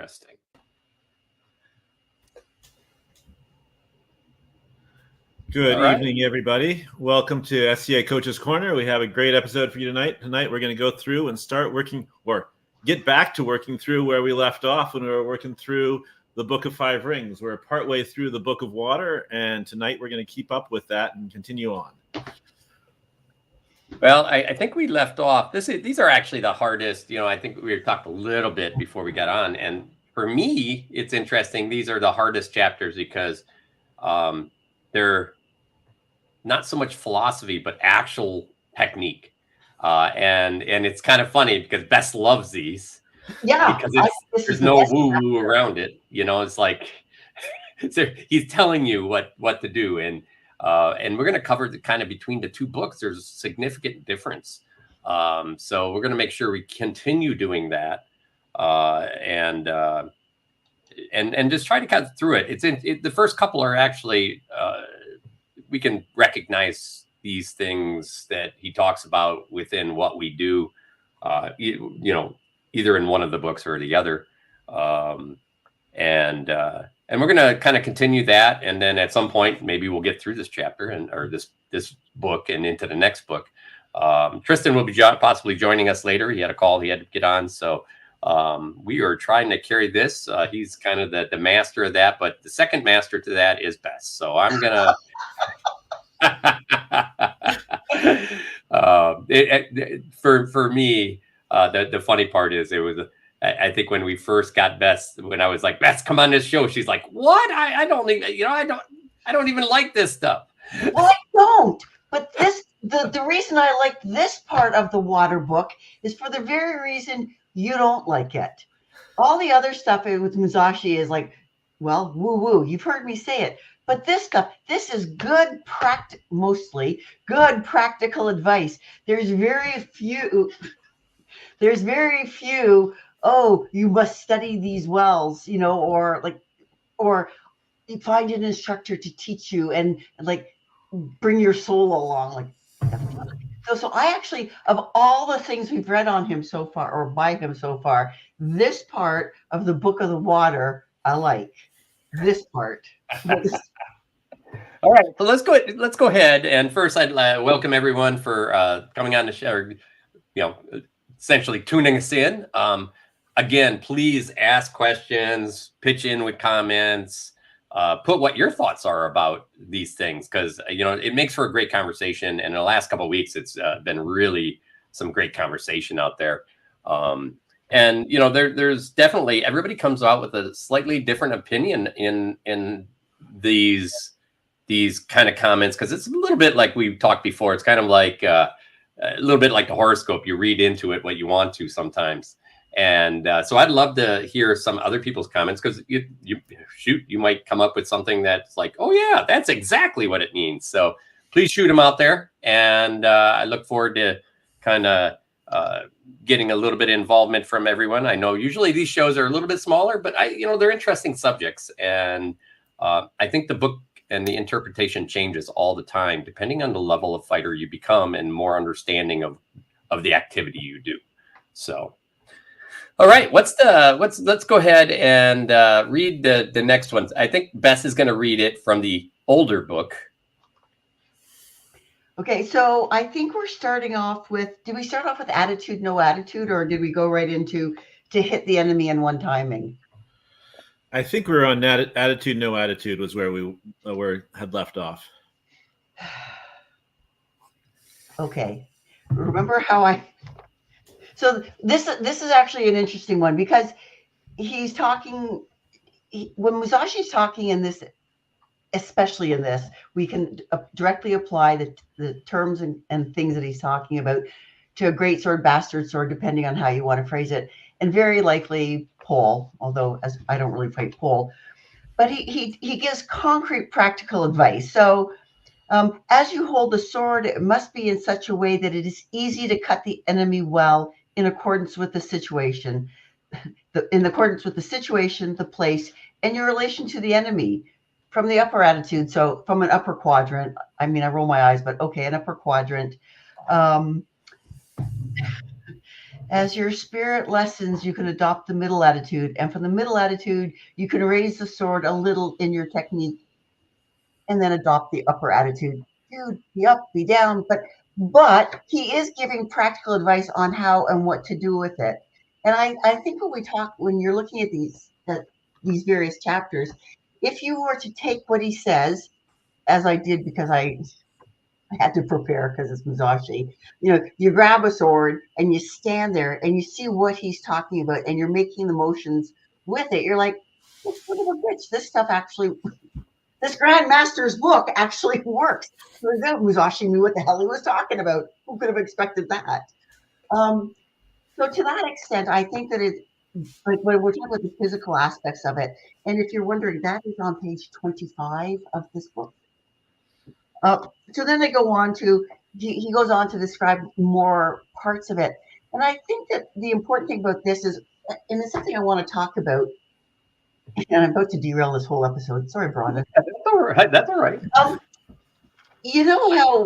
interesting. Good evening, everybody. Welcome to SCA Coach's Corner. We have a great episode for you tonight. Tonight, we're going to go through and start working, or get back to working through where we left off when we were working through the Book of Five Rings. We're partway through the Book of Water, and tonight we're going to keep up with that and continue on. Well, I think we left off. These are actually the hardest. I think we talked a little bit before we got on, and for me, it's interesting. These are the hardest chapters because they're not so much philosophy, but actual technique. And it's kind of funny because Bess loves these. Yeah. Because there's no woo-woo around it. It's like he's telling you what to do. And we're going to cover the kind of between the two books. There's a significant difference. So we're going to make sure we continue doing that. And just try to cut through it. The first couple are actually, we can recognize these things that he talks about within what we do, either in one of the books or the other. And we're going to kind of continue that. And then at some point, maybe we'll get through this chapter or this book and into the next book. Tristan will be possibly joining us later. He had a call he had to get on. So we are trying to carry this. He's kind of the master of that. But the second master to that is Bess. So I'm going to... for me, the funny part is I think when we first got Bess, when I was like, Bess, come on this show, she's like, what? I don't even like this stuff. Well, I don't. But the reason I like this part of the water book is for the very reason you don't like it. All the other stuff with Musashi is like, well, woo-woo. You've heard me say it. But this stuff, this is mostly good practical advice. There's very few, oh, you must study these wells, or you find an instructor to teach you and like bring your soul along. So I actually, of all the things we've read on him so far, or by him so far, this part of the Book of the Water, I like. This part. All right, so let's go ahead. And first, I'd welcome everyone for coming on the show, essentially tuning us in. Again, please ask questions, pitch in with comments, put what your thoughts are about these things, because it makes for a great conversation. And in the last couple of weeks, it's been really some great conversation out there. And there's definitely, everybody comes out with a slightly different opinion in these kind of comments, because it's a little bit like we've talked before. It's kind of like a little bit like the horoscope. You read into it what you want to sometimes. And so I'd love to hear some other people's comments, because you might come up with something that's like, oh yeah, that's exactly what it means. So please shoot them out there. And I look forward to kind of getting a little bit of involvement from everyone. I know usually these shows are a little bit smaller, but they're interesting subjects. And I think the book and the interpretation changes all the time, depending on the level of fighter you become and more understanding of the activity you do. So, all right, let's go ahead and read the next one. I think Bess is going to read it from the older book. Okay, so I think we're starting off with, did we start off with attitude, no attitude, or did we go right into to hit the enemy in one timing? I think we're on attitude, no attitude was where we had left off. Okay. Remember how so this is actually an interesting one, because he's talking, when Musashi's talking in this, especially in this, we can directly apply the terms and things that he's talking about to a great sword, bastard sword, depending on how you want to phrase it, and very likely pole, although as I don't really fight pole, but he gives concrete practical advice. So as you hold the sword, it must be in such a way that it is easy to cut the enemy well in accordance with the situation, the place, and your relation to the enemy. From the upper attitude, so from an upper quadrant, I roll my eyes, but okay, an upper quadrant. As your spirit lessens, you can adopt the middle attitude. And from the middle attitude, you can raise the sword a little in your technique and then adopt the upper attitude. Dude, be up, be down. But he is giving practical advice on how and what to do with it. And I think when you're looking at these various chapters, if you were to take what he says, as I did because I had to prepare because it's Musashi. You grab a sword and you stand there and you see what he's talking about and you're making the motions with it. You're like, what of a bitch? This stuff actually, this Grandmaster's book actually works. Musashi knew what the hell he was talking about. Who could have expected that? So to that extent, I think that it's like when we're talking about the physical aspects of it, and if you're wondering, that is on page 25 of this book. So then they go on to, he goes on to describe more parts of it. And I think that the important thing about this is, and it's something I want to talk about, and I'm about to derail this whole episode. Sorry, Brannos. That's all right. That's all right. You know how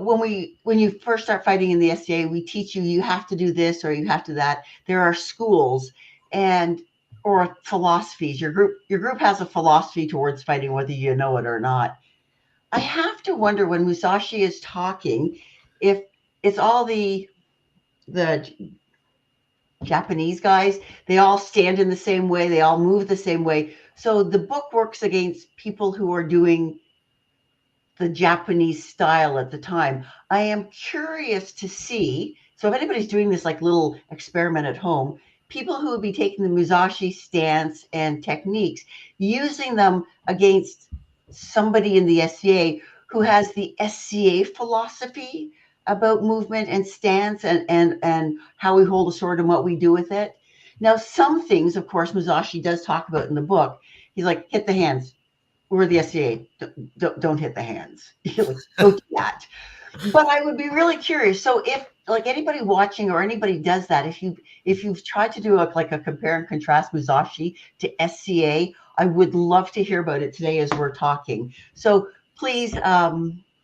when you first start fighting in the SCA, we teach you have to do this or you have to that. There are schools or philosophies. Your group has a philosophy towards fighting, whether you know it or not. I have to wonder when Musashi is talking, if it's all the Japanese guys, they all stand in the same way, they all move the same way. So the book works against people who are doing the Japanese style at the time. I am curious to see, so if anybody's doing this like little experiment at home, people who would be taking the Musashi stance and techniques, using them against somebody in the SCA who has the SCA philosophy about movement and stance and how we hold a sword and what we do with it. Now, some things, of course, Musashi does talk about in the book. He's like, hit the hands. We're the SCA. Don't hit the hands. Don't do that. But I would be really curious. So if like anybody watching or anybody does that, if you've tried to do a compare and contrast Musashi to SCA, I would love to hear about it today as we're talking. So please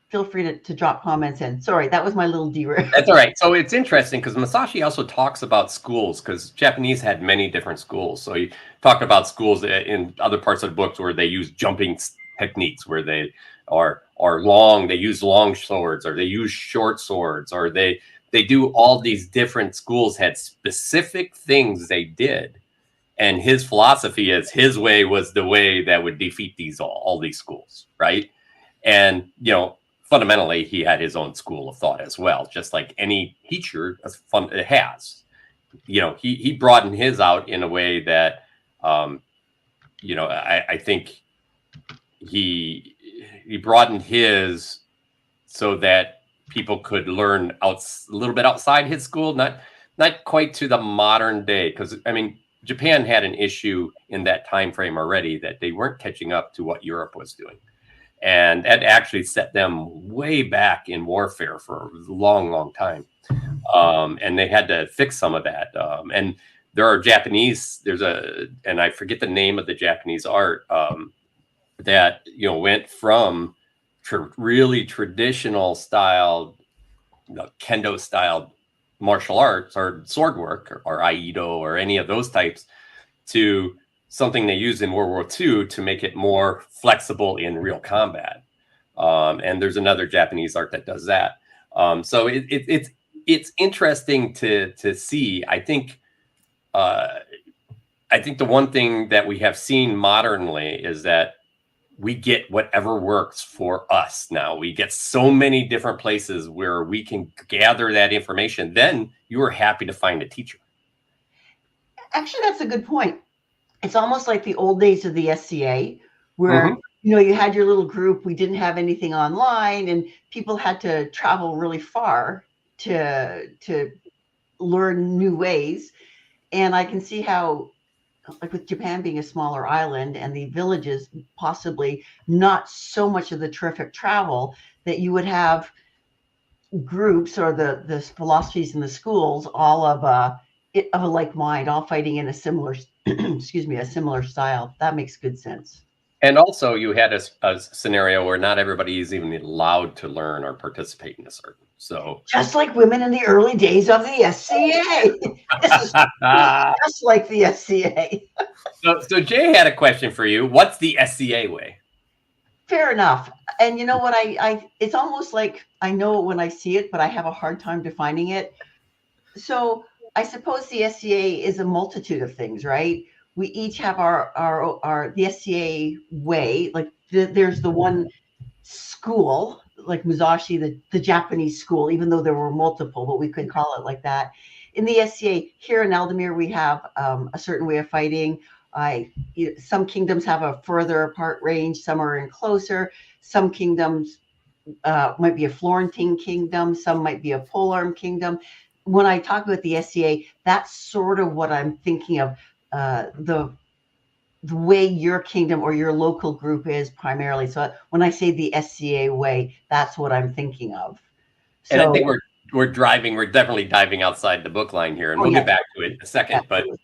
feel free to drop comments in. Sorry, that was my little derail. That's all right. So it's interesting because Musashi also talks about schools, because Japanese had many different schools. So he talked about schools in other parts of the books where they use jumping techniques, where they are long, they use long swords, or they use short swords, or they do all these different schools had specific things they did. And his philosophy is his way was the way that would defeat all these schools, right? And, fundamentally, he had his own school of thought as well, just like any teacher has. He broadened his out in a way that, I think he broadened his so that people could learn a little bit outside his school, not quite to the modern day, because Japan had an issue in that time frame already that they weren't catching up to what Europe was doing. And that actually set them way back in warfare for a long, long time. And they had to fix some of that. And there are Japanese, and I forget the name of the Japanese art that, went from really traditional style, kendo style martial arts or sword work or aikido or any of those types to something they used in World War II to make it more flexible in real combat. And there's another Japanese art that does that. So it's interesting to see. I think the one thing that we have seen modernly is that we get whatever works for us now. We get so many different places where we can gather that information. Then you are happy to find a teacher. Actually, that's a good point. It's almost like the old days of the SCA where, you had your little group. We didn't have anything online and people had to travel really far to learn new ways. And I can see how, like with Japan being a smaller island and the villages, possibly not so much of the terrific travel, that you would have groups or the philosophies in the schools, all of a like mind, all fighting in a similar, a similar style. That makes good sense. And also, you had a scenario where not everybody is even allowed to learn or participate in a circle. So just like women in the early days of the SCA. This is just like the SCA. So Jay had a question for you. What's the SCA way? Fair enough. And you know what? It's almost like I know it when I see it, but I have a hard time defining it. So I suppose the SCA is a multitude of things, right? We each have our the SCA way. Like there's the one school, like Musashi, the Japanese school, even though there were multiple, but we couldn't call it like that. In the SCA here in Eldemir, we have a certain way of fighting. Some kingdoms have a further apart range, some are in closer. Some kingdoms might be a Florentine kingdom, some might be a polearm kingdom. When I talk about the SCA, that's sort of what I'm thinking of. The way your kingdom or your local group is primarily. So when I say the SCA way, that's what I'm thinking of. And I think we're definitely diving outside the book line here, and we'll get back to it in a second. Absolutely.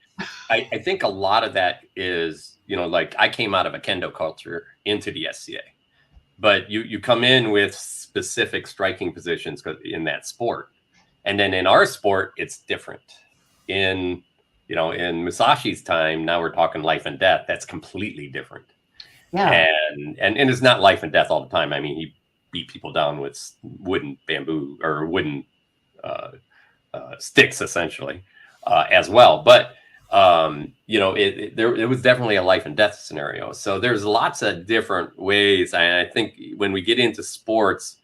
But I think a lot of that is, like I came out of a kendo culture into the SCA, but you come in with specific striking positions in that sport. And then in our sport, it's different. In Musashi's time, now we're talking life and death. That's completely different. Yeah. And it's not life and death all the time. I mean, he beat people down with wooden bamboo or wooden sticks, essentially, as well. But, it was definitely a life and death scenario. So there's lots of different ways. And I think when we get into sports,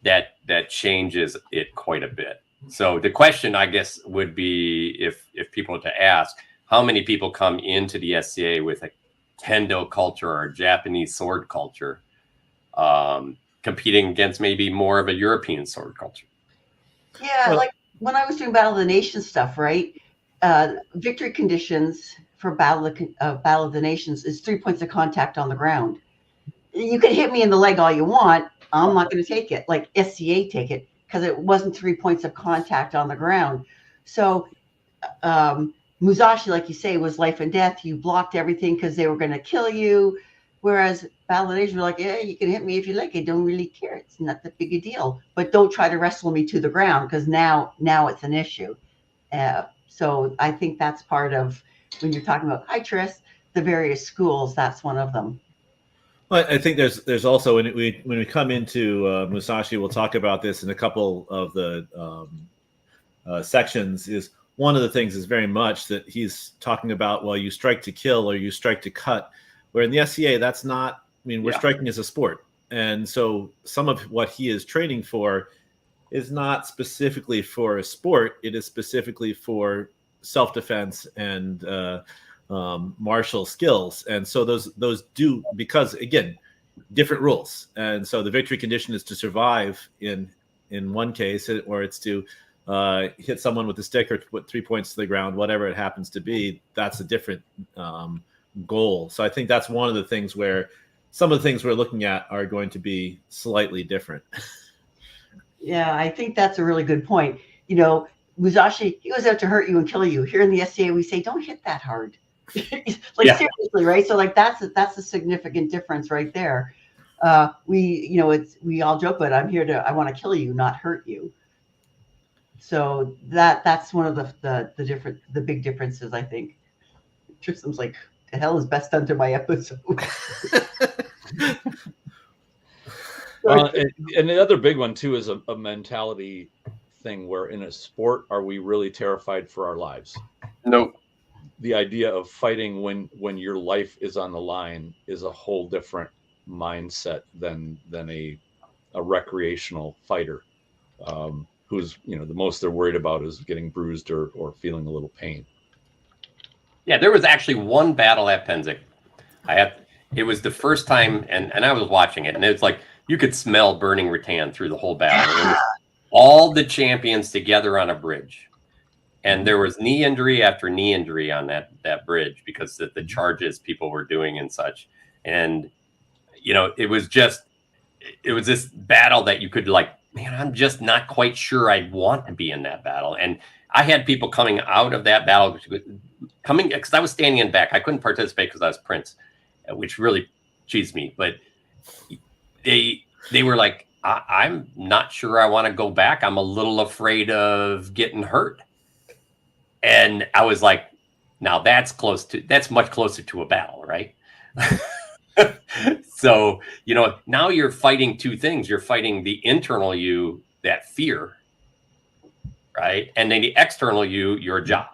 that changes it quite a bit. So the question, I guess, would be if people were to ask, how many people come into the SCA with a kendo culture or a Japanese sword culture, competing against maybe more of a European sword culture? Yeah, like when I was doing Battle of the Nations stuff, right? Victory conditions for Battle of the Nations is 3 points of contact on the ground. You can hit me in the leg all you want. I'm not going to take it. Like SCA take it, because it wasn't 3 points of contact on the ground. So Musashi, like you say, was life and death. You blocked everything because they were going to kill you. Whereas Battle of the Nations were like, yeah, you can hit me if you like. I don't really care. It's not that big a deal. But don't try to wrestle me to the ground, because now it's an issue. So I think that's part of when you're talking about, hi, Tris, the various schools, that's one of them. Well, I think there's also when we come into Musashi, we'll talk about this in a couple of the sections. Is one of the things is very much that he's talking about, well, you strike to kill or you strike to cut, where in the SCA that's not. I mean, we're striking as a sport, and so some of what he is training for is not specifically for a sport. It is specifically for self-defense and martial skills. And so those do, because again, different rules. And so the victory condition is to survive in one case, or it's to hit someone with a stick or to put 3 points to the ground, whatever it happens to be. That's a different goal. So I think that's one of the things where some of the things we're looking at are going to be slightly different. Yeah, I think that's a really good point. Musashi, he was out to hurt you and kill you. Here in the SCA, we say, don't hit that hard. Seriously, right? So like that's a significant difference right there. We all joke, but I want to kill you, not hurt you. So that's one of the big differences, I think. Tristan's like, the hell is best done to my episode? And the other big one too is a mentality thing, where in a sport, are we really terrified for our lives? Nope. The idea of fighting when your life is on the line is a whole different mindset than a recreational fighter, who's the most they're worried about is getting bruised or feeling a little pain. Yeah, there was actually one battle at Pennsic. It was the first time, and I was watching it, and it's like you could smell burning rattan through the whole battle. It was all the champions together on a bridge, and there was knee injury after knee injury on that bridge because of the charges people were doing and such. And it was this battle that you could like, man, I'm just not quite sure I'd want to be in that battle. And I had people coming out of that battle, because I was standing in back. I couldn't participate because I was Prince, which really cheese me, but they were like, I'm not sure I want to go back. I'm a little afraid of getting hurt. And I was like, now that's much closer to a battle, right? So, now you're fighting two things. You're fighting the internal you, that fear, right? And then the external you, your job.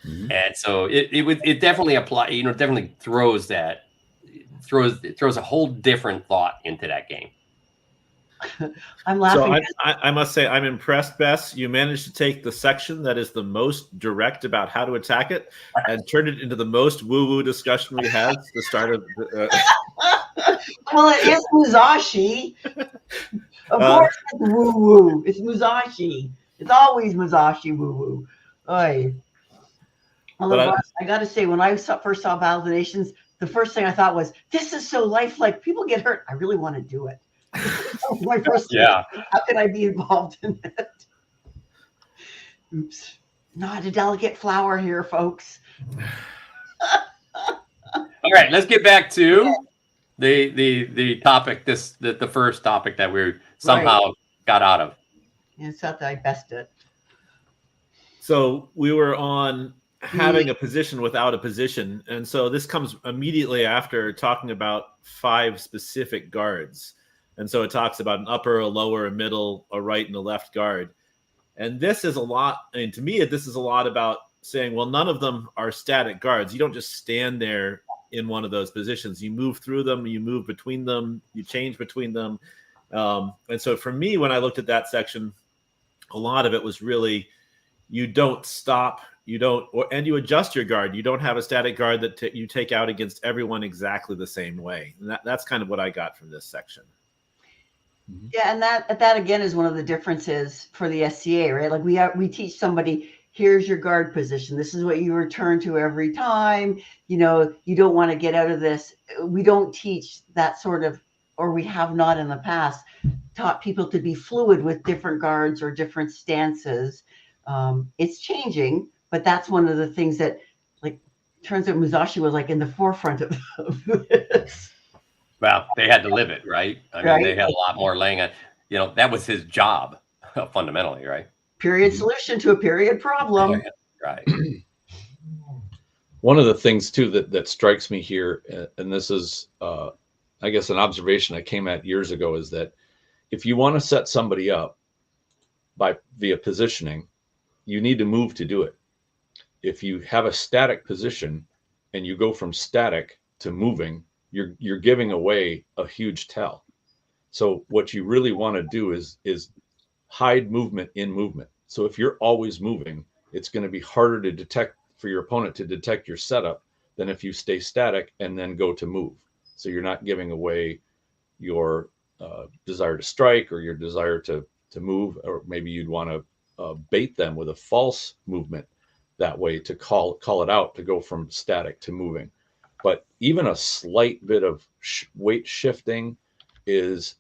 Mm-hmm. And so it definitely definitely throws a whole different thought into that game. I'm laughing. So I must say I'm impressed, Bess. You managed to take the section that is the most direct about how to attack it and turn it into the most woo-woo discussion we had at the start of Well, it is Musashi. Of course it's woo-woo. It's Musashi. It's always Musashi woo-woo. Oy. Although I got to say, when I first saw Battle of the Nations, the first thing I thought was, this is so lifelike. People get hurt. I really want to do it. My first thing, how can I be involved in it? Oops. Not a delicate flower here, folks. All right, let's get back to the topic, the first topic that we somehow got out of. It's not that I best it. So we were on having a position without a position. And so this comes immediately after talking about 5 specific guards. And so it talks about an upper, a lower, a middle, a right, and a left guard. And this is a lot. And to me, this is a lot about saying, well, none of them are static guards. You don't just stand there in one of those positions. You move through them, you move between them, you change between them. And so for me, when I looked at that section, a lot of it was really, you don't stop, and you adjust your guard. You don't have a static guard that you take out against everyone exactly the same way. And that's kind of what I got from this section. Yeah, and that again is one of the differences for the SCA, right? Like we teach somebody, here's your guard position. This is what you return to every time. You don't want to get out of this. We don't teach that sort of, or we have not in the past taught people to be fluid with different guards or different stances. It's changing, but that's one of the things that, like, turns out Musashi was like in the forefront of this. Well, they had to live it, right? I mean, they had a lot more laying on. That was his job, fundamentally, right? Period solution to a period problem. Right. One of the things too that strikes me here, and this is, I guess, an observation I came at years ago, is that if you want to set somebody up via positioning, you need to move to do it. If you have a static position and you go from static to moving, you're giving away a huge tell. So what you really want to do is hide movement in movement. So if you're always moving, it's going to be harder to detect for your opponent to detect your setup than if you stay static and then go to move. So you're not giving away your desire to strike or your desire to move, or maybe you'd want to bait them with a false movement that way to call it out, to go from static to moving. But even a slight bit of weight shifting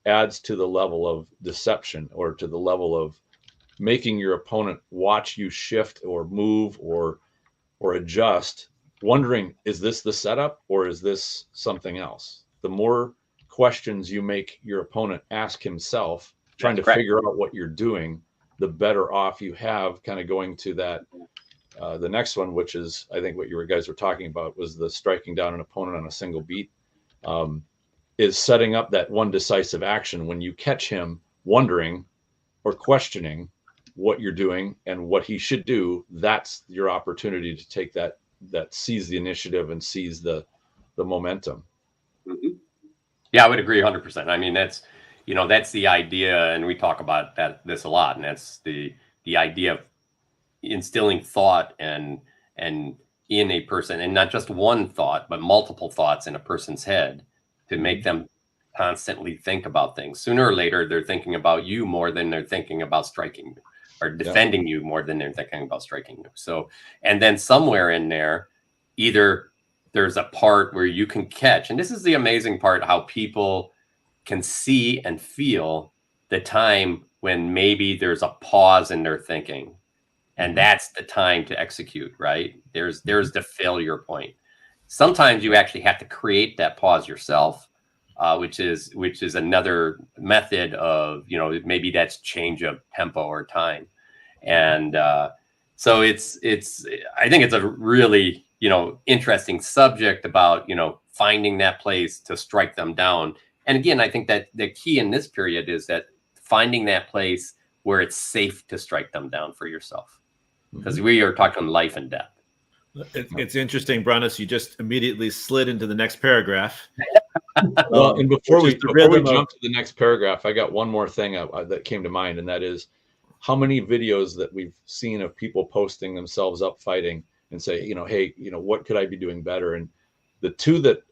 adds to the level of deception, or to the level of making your opponent watch you shift or move or adjust, wondering, is this the setup or is this something else? The more questions you make your opponent ask himself, trying to figure out what you're doing, the better off you have. Kind of going to that, the next one, which is, I think what you guys were talking about, was the striking down an opponent on a single beat, is setting up that one decisive action when you catch him wondering or questioning what you're doing and what he should do. That's your opportunity to take that seize the initiative and seize the momentum. Mm-hmm. Yeah, I would agree 100%. I mean, that's the idea, and we talk about this a lot, and that's the idea of instilling thought and in a person, and not just one thought, but multiple thoughts in a person's head, to make them constantly think about things. Sooner or later, they're thinking about you more than they're thinking about striking you, or defending you more than they're thinking about striking you. So, and then somewhere in there, either there's a part where you can catch, and this is the amazing part, how people can see and feel the time when maybe there's a pause in their thinking, and that's the time to execute, right? There's the failure point. Sometimes you actually have to create that pause yourself, which is another method of, maybe that's change of tempo or time. And so it's I think it's a really, interesting subject about, finding that place to strike them down. And again, I think that the key in this period is that finding that place where it's safe to strike them down for yourself, because we are talking life and death. It's interesting, Brannos. You just immediately slid into the next paragraph. Well, and before we jump to the next paragraph, I got one more thing that came to mind, and that is how many videos that we've seen of people posting themselves up fighting and say, hey, what could I be doing better? And the two that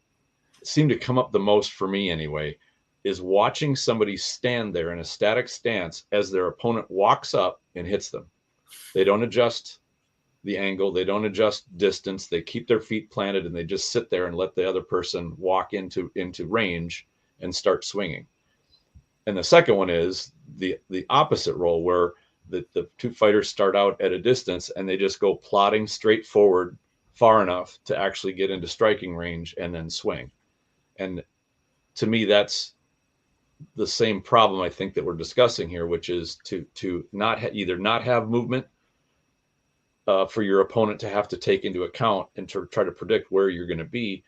seem to come up the most for me anyway is watching somebody stand there in a static stance as their opponent walks up and hits them. They don't adjust the angle, they don't adjust distance, they keep their feet planted, and they just sit there and let the other person walk into range and start swinging. And the second one is the opposite role, where the two fighters start out at a distance and they just go plodding straight forward far enough to actually get into striking range and then swing. And to me, that's the same problem I think that we're discussing here, which is to not either not have movement for your opponent to have to take into account and to try to predict where you're going to be,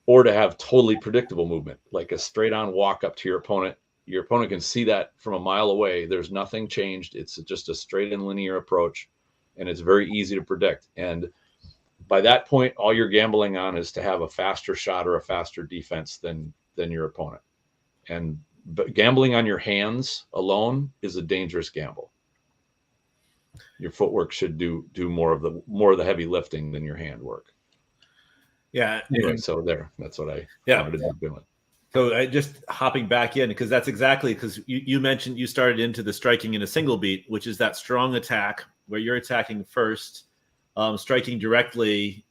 or to have totally predictable movement, like a straight on walk up to your opponent. Your opponent can see that from a mile away. There's nothing changed. It's just a straight and linear approach, and it's very easy to predict. And by that point, all you're gambling on is to have a faster shot or a faster defense than your opponent. But gambling on your hands alone is a dangerous gamble. Your footwork should do more of the heavy lifting than your hand work. Yeah. Anyway, so that's what I wanted to do. So I just hopping back in, because that's exactly, because you mentioned you started into the striking in a single beat, which is that strong attack where you're attacking first, striking directly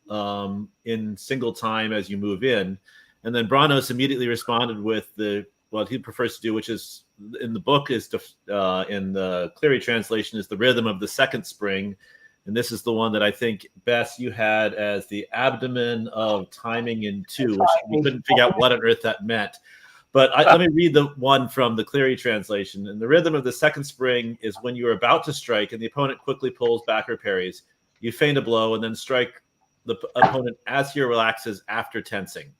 in single time as you move in. And then Brannos immediately responded with what he prefers to do, which is in the book is in the Cleary translation is the rhythm of the second spring. And this is the one that I think, Bess, you had as the abdomen of timing in two, which we couldn't figure out what on earth that meant. But let me read the one from the Cleary translation. And the rhythm of the second spring is when you are about to strike and the opponent quickly pulls back or parries. You feint a blow and then strike the opponent as he relaxes after tensing.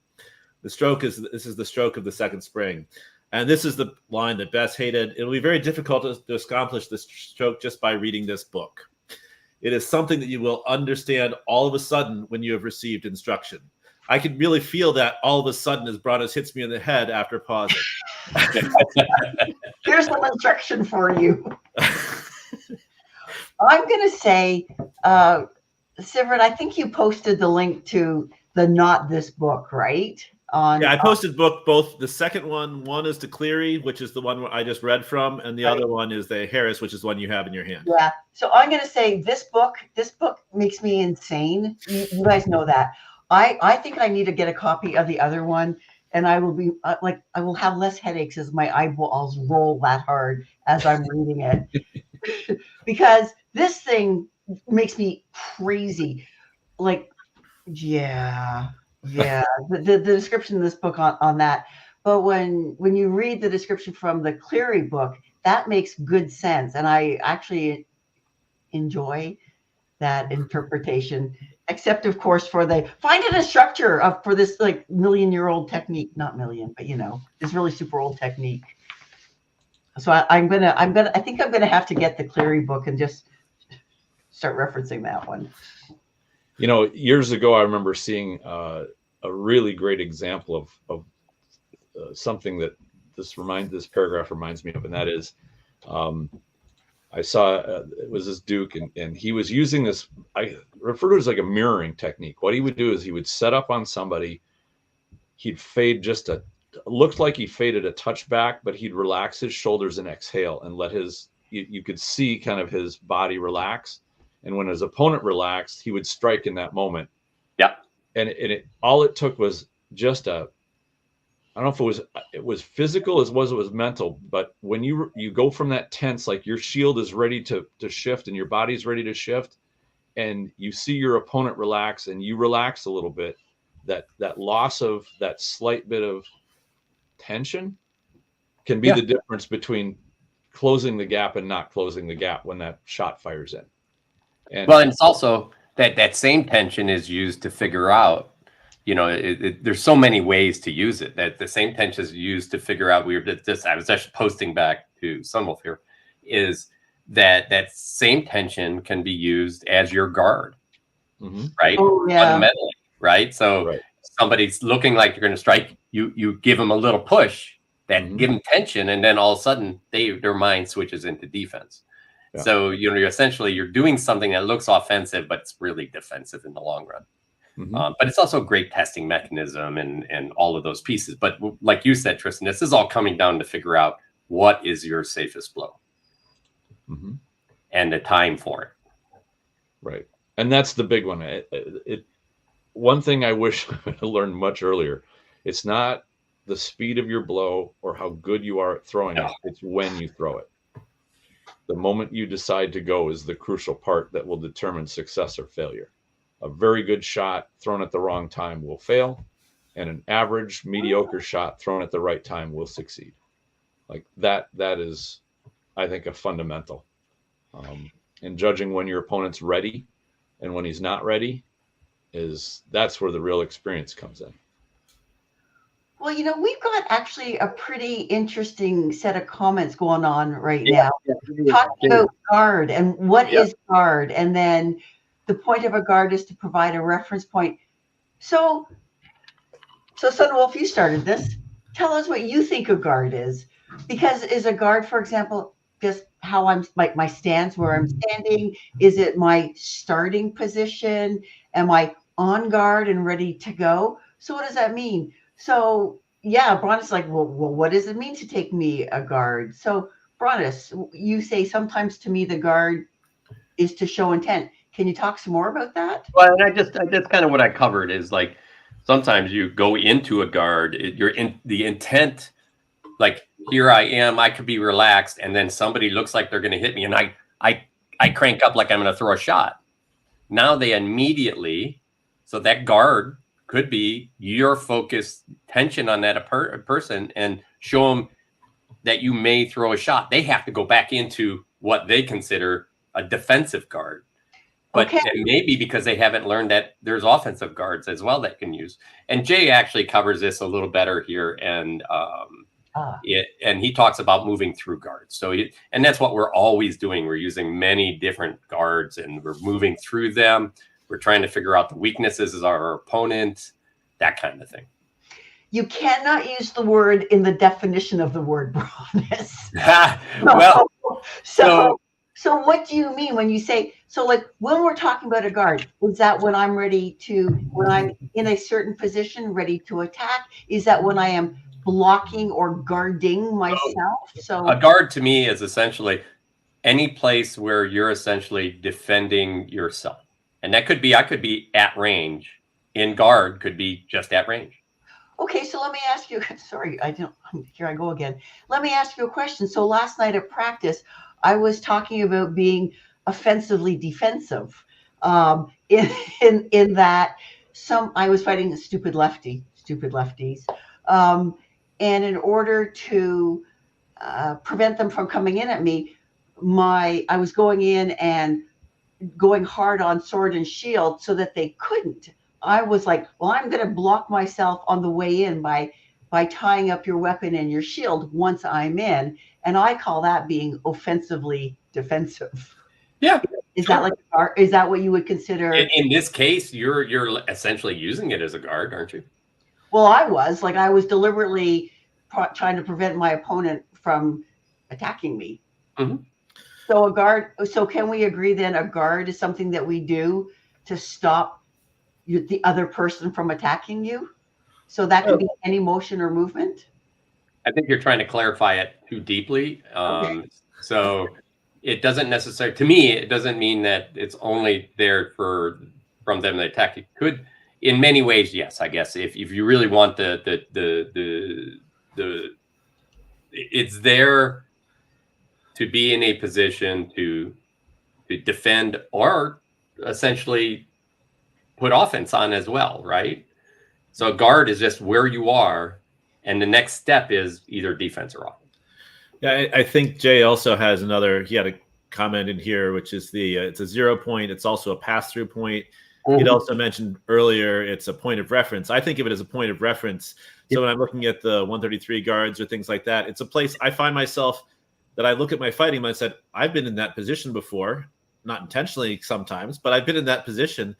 This is the stroke of the second spring. And this is the line that Bess hated. It'll be very difficult to accomplish this stroke just by reading this book. It is something that you will understand all of a sudden when you have received instruction. I can really feel that all of a sudden as Brannos hits me in the head after pausing. Here's some instruction for you. I'm going to say, Sivrid, I think you posted the link to the Not This Book, right? I posted both. The second one is the Cleary, which is the one I just read from, and the other one is the Harris, which is the one you have in your hand. Yeah. So I'm going to say this book makes me insane. You guys know that. I think I need to get a copy of the other one, and I will be I will have less headaches as my eyeballs roll that hard as I'm reading it, because this thing makes me crazy. The description of this book on that. But when you read the description from the Cleary book, that makes good sense. And I actually enjoy that interpretation, except of course for finding a structure for this million-year-old technique, not million, but this really super old technique. So I think I'm gonna have to get the Cleary book and just start referencing that one. Years ago, I remember seeing a really great example of something that this paragraph reminds me of, and that is, I saw it was this Duke, and he was using this. I refer to it as like a mirroring technique. What he would do is he would set up on somebody, he'd fade looked like he faded a touch back, but he'd relax his shoulders and exhale and let you could see kind of his body relax. And when his opponent relaxed, he would strike in that moment. Yeah. And all it took was just I don't know if it was physical as it was mental, but when you go from that tense, like your shield is ready to shift and your body's ready to shift, and you see your opponent relax and you relax a little bit, that loss of that slight bit of tension can be the difference between closing the gap and not closing the gap when that shot fires in. And it's also that same tension is used to figure out, there's so many ways to use it, that the same tension is used to figure out. I was actually posting back to Sunwolf here, is that same tension can be used as your guard, right? Oh, yeah. Fundamentally, right? So somebody's looking like you're going to strike, you give them a little push, that give them tension, and then all of a sudden their mind switches into defense. Yeah. So you're doing something that looks offensive, but it's really defensive in the long run. But it's also a great testing mechanism and all of those pieces. But like you said, Tristan, this is all coming down to figure out what is your safest blow and the time for it. Right. And that's the big one. One thing I wish I learned much earlier, it's not the speed of your blow or how good you are at throwing it. It's when you throw it. The moment you decide to go is the crucial part that will determine success or failure. A very good shot thrown at the wrong time will fail, and an average, mediocre shot thrown at the right time will succeed. Like that is, I think, a fundamental. And judging when your opponent's ready and when he's not ready that's where the real experience comes in. Well, we've got actually a pretty interesting set of comments going on right now. Talking about guard and what is guard, and then the point of a guard is to provide a reference point. So Sunwolf, you started this. Tell us what you think a guard is, because is a guard, for example, just how I'm like my stance, where I'm standing? Is it my starting position? Am I on guard and ready to go? So what does that mean? So Brannos is like, well, what does it mean to take me a guard? So Brannos, you say sometimes to me the guard is to show intent. Can you talk some more about that? Well, and that's kind of what I covered, is like sometimes you go into a guard, you're in the intent, like here I am, I could be relaxed, and then somebody looks like they're going to hit me, and I crank up like I'm going to throw a shot. Now they immediately, so that guard could be your focused tension on that person and show them that you may throw a shot. They have to go back into what they consider a defensive guard. But maybe because they haven't learned that there's offensive guards as well that can use. And Jay actually covers this a little better here, and he talks about moving through guards. So and that's what we're always doing. We're using many different guards, and we're moving through them. We're trying to figure out the weaknesses of our opponent, that kind of thing. You cannot use the word in the definition of the word, Brannos. So what do you mean when you say, so like when we're talking about a guard, is that when I'm when I'm in a certain position, ready to attack? Is that when I am blocking or guarding myself? So a guard to me is essentially any place where you're essentially defending yourself. And that could be, I could be at range. In guard could be just at range. Okay, so let me ask you, sorry, here I go again. Let me ask you a question. So last night at practice, I was talking about being offensively defensive, in that I was fighting stupid lefties. And in order to prevent them from coming in at me, I was going in and going hard on sword and shield so that they couldn't. I was like, well, I'm going to block myself on the way in by tying up your weapon and your shield once I'm in. And I call that being offensively defensive. Yeah. Is that what you would consider? In this case, you're essentially using it as a guard, aren't you? Well, I was deliberately trying to prevent my opponent from attacking me. Mm-hmm. So can we agree then a guard is something that we do to stop the other person from attacking you? So that could be any motion or movement? I think you're trying to clarify it too deeply. So it doesn't necessarily, to me, it doesn't mean that it's only there from them to attack. It could, in many ways, yes, I guess. If you really want it's there to be in a position to defend or essentially put offense on as well, right? So a guard is just where you are, and the next step is either defense or offense. Yeah, I think Jay also has another. He had a comment in here, which is it's a 0 point. It's also a pass-through point. He'd also mentioned earlier it's a point of reference. I think of it as a point of reference. So when I'm looking at the 133 guards or things like that, it's a place I find myself that I look at my fighting mindset. I've been in that position before, not intentionally sometimes, but I've been in that position.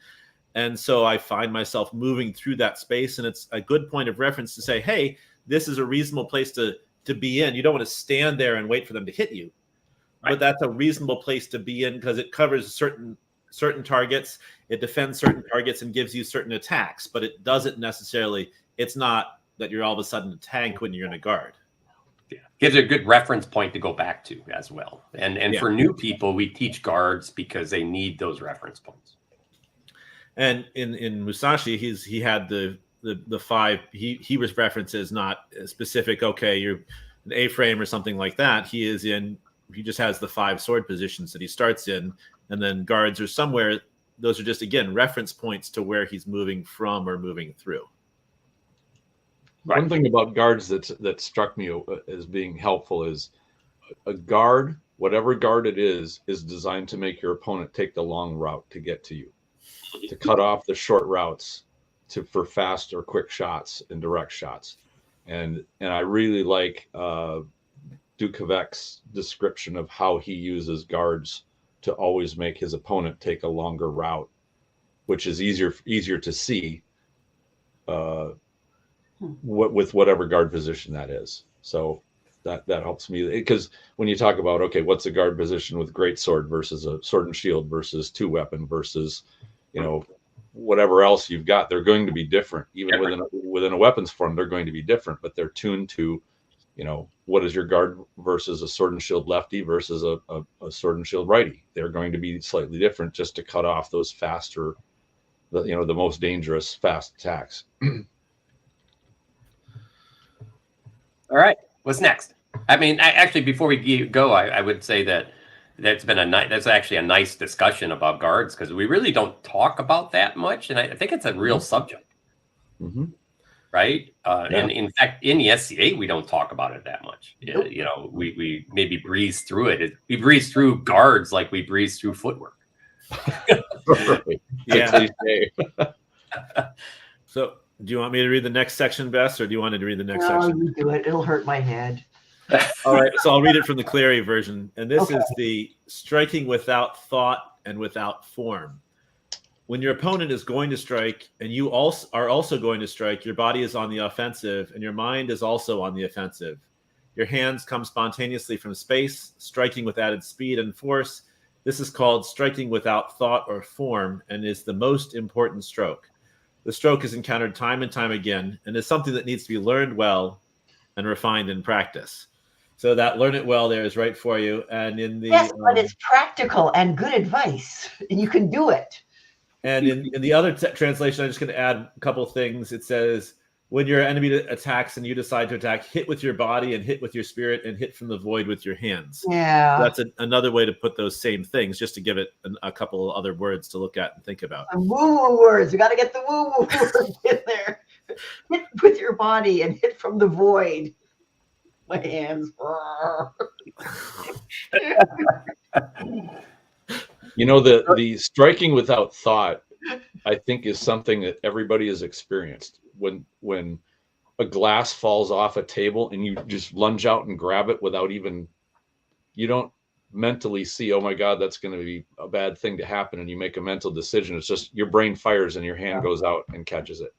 And so I find myself moving through that space, and it's a good point of reference to say, hey, this is a reasonable place to be in. You don't want to stand there and wait for them to hit you, but that's a reasonable place to be in because it covers certain targets, it defends certain targets and gives you certain attacks, but it doesn't necessarily, it's not that you're all of a sudden a tank when you're in a guard. Yeah. Gives a good reference point to go back to as well. And for new people, we teach guards because they need those reference points. And in Musashi, he had the 5. He was references, not specific. Okay, you're an A-frame or something like that. He just has the 5 sword positions that he starts in, and then guards are somewhere. Those are just, again, reference points to where he's moving from or moving through. One thing about guards that struck me as being helpful is a guard, whatever guard it is designed to make your opponent take the long route to get to you, to cut off the short routes for fast or quick shots and direct shots. And I really like Dukavec's description of how he uses guards to always make his opponent take a longer route, which is easier to see with whatever guard position that is. So that helps me, because when you talk about, okay, what's a guard position with great sword versus a sword and shield versus 2-weapon versus, whatever else you've got, they're going to be different. Even within a weapons form, they're going to be different, but they're tuned to, what is your guard versus a sword and shield lefty versus a sword and shield righty. They're going to be slightly different just to cut off those faster, the most dangerous fast attacks. All right, what's next? I mean, actually, before we go, I would say that's actually a nice discussion about guards, because we really don't talk about that much, and I think it's a real subject, right? And in fact, in the SCA, we don't talk about it that much. Nope. We maybe breeze through it. We breeze through guards like we breeze through footwork. Yeah. So, do you want me to read the next section, Bess, or do you want to read the next section? No, you do it. It'll hurt my head. All right, so I'll read it from the Cleary version. And this is the striking without thought and without form. When your opponent is going to strike and you are also going to strike, your body is on the offensive and your mind is also on the offensive. Your hands come spontaneously from space, striking with added speed and force. This is called striking without thought or form and is the most important stroke. The stroke is encountered time and time again and is something that needs to be learned well and refined in practice. So that learn it well there is right for you. And in the yes, but it's practical and good advice, and you can do it. And in the other translation, I'm just going to add a couple of things. It says, when your enemy attacks and you decide to attack, hit with your body and hit with your spirit and hit from the void with your hands. Yeah. So that's another way to put those same things, just to give it a couple of other words to look at and think about. Woo-woo words. You got to get the woo-woo words in there. Hit with your body and hit from the void. My hands. The striking without thought, I think, is something that everybody has experienced. When a glass falls off a table and you just lunge out and grab it without even, you don't mentally see, oh my God, that's going to be a bad thing to happen, and you make a mental decision. It's just your brain fires and your hand goes out and catches it.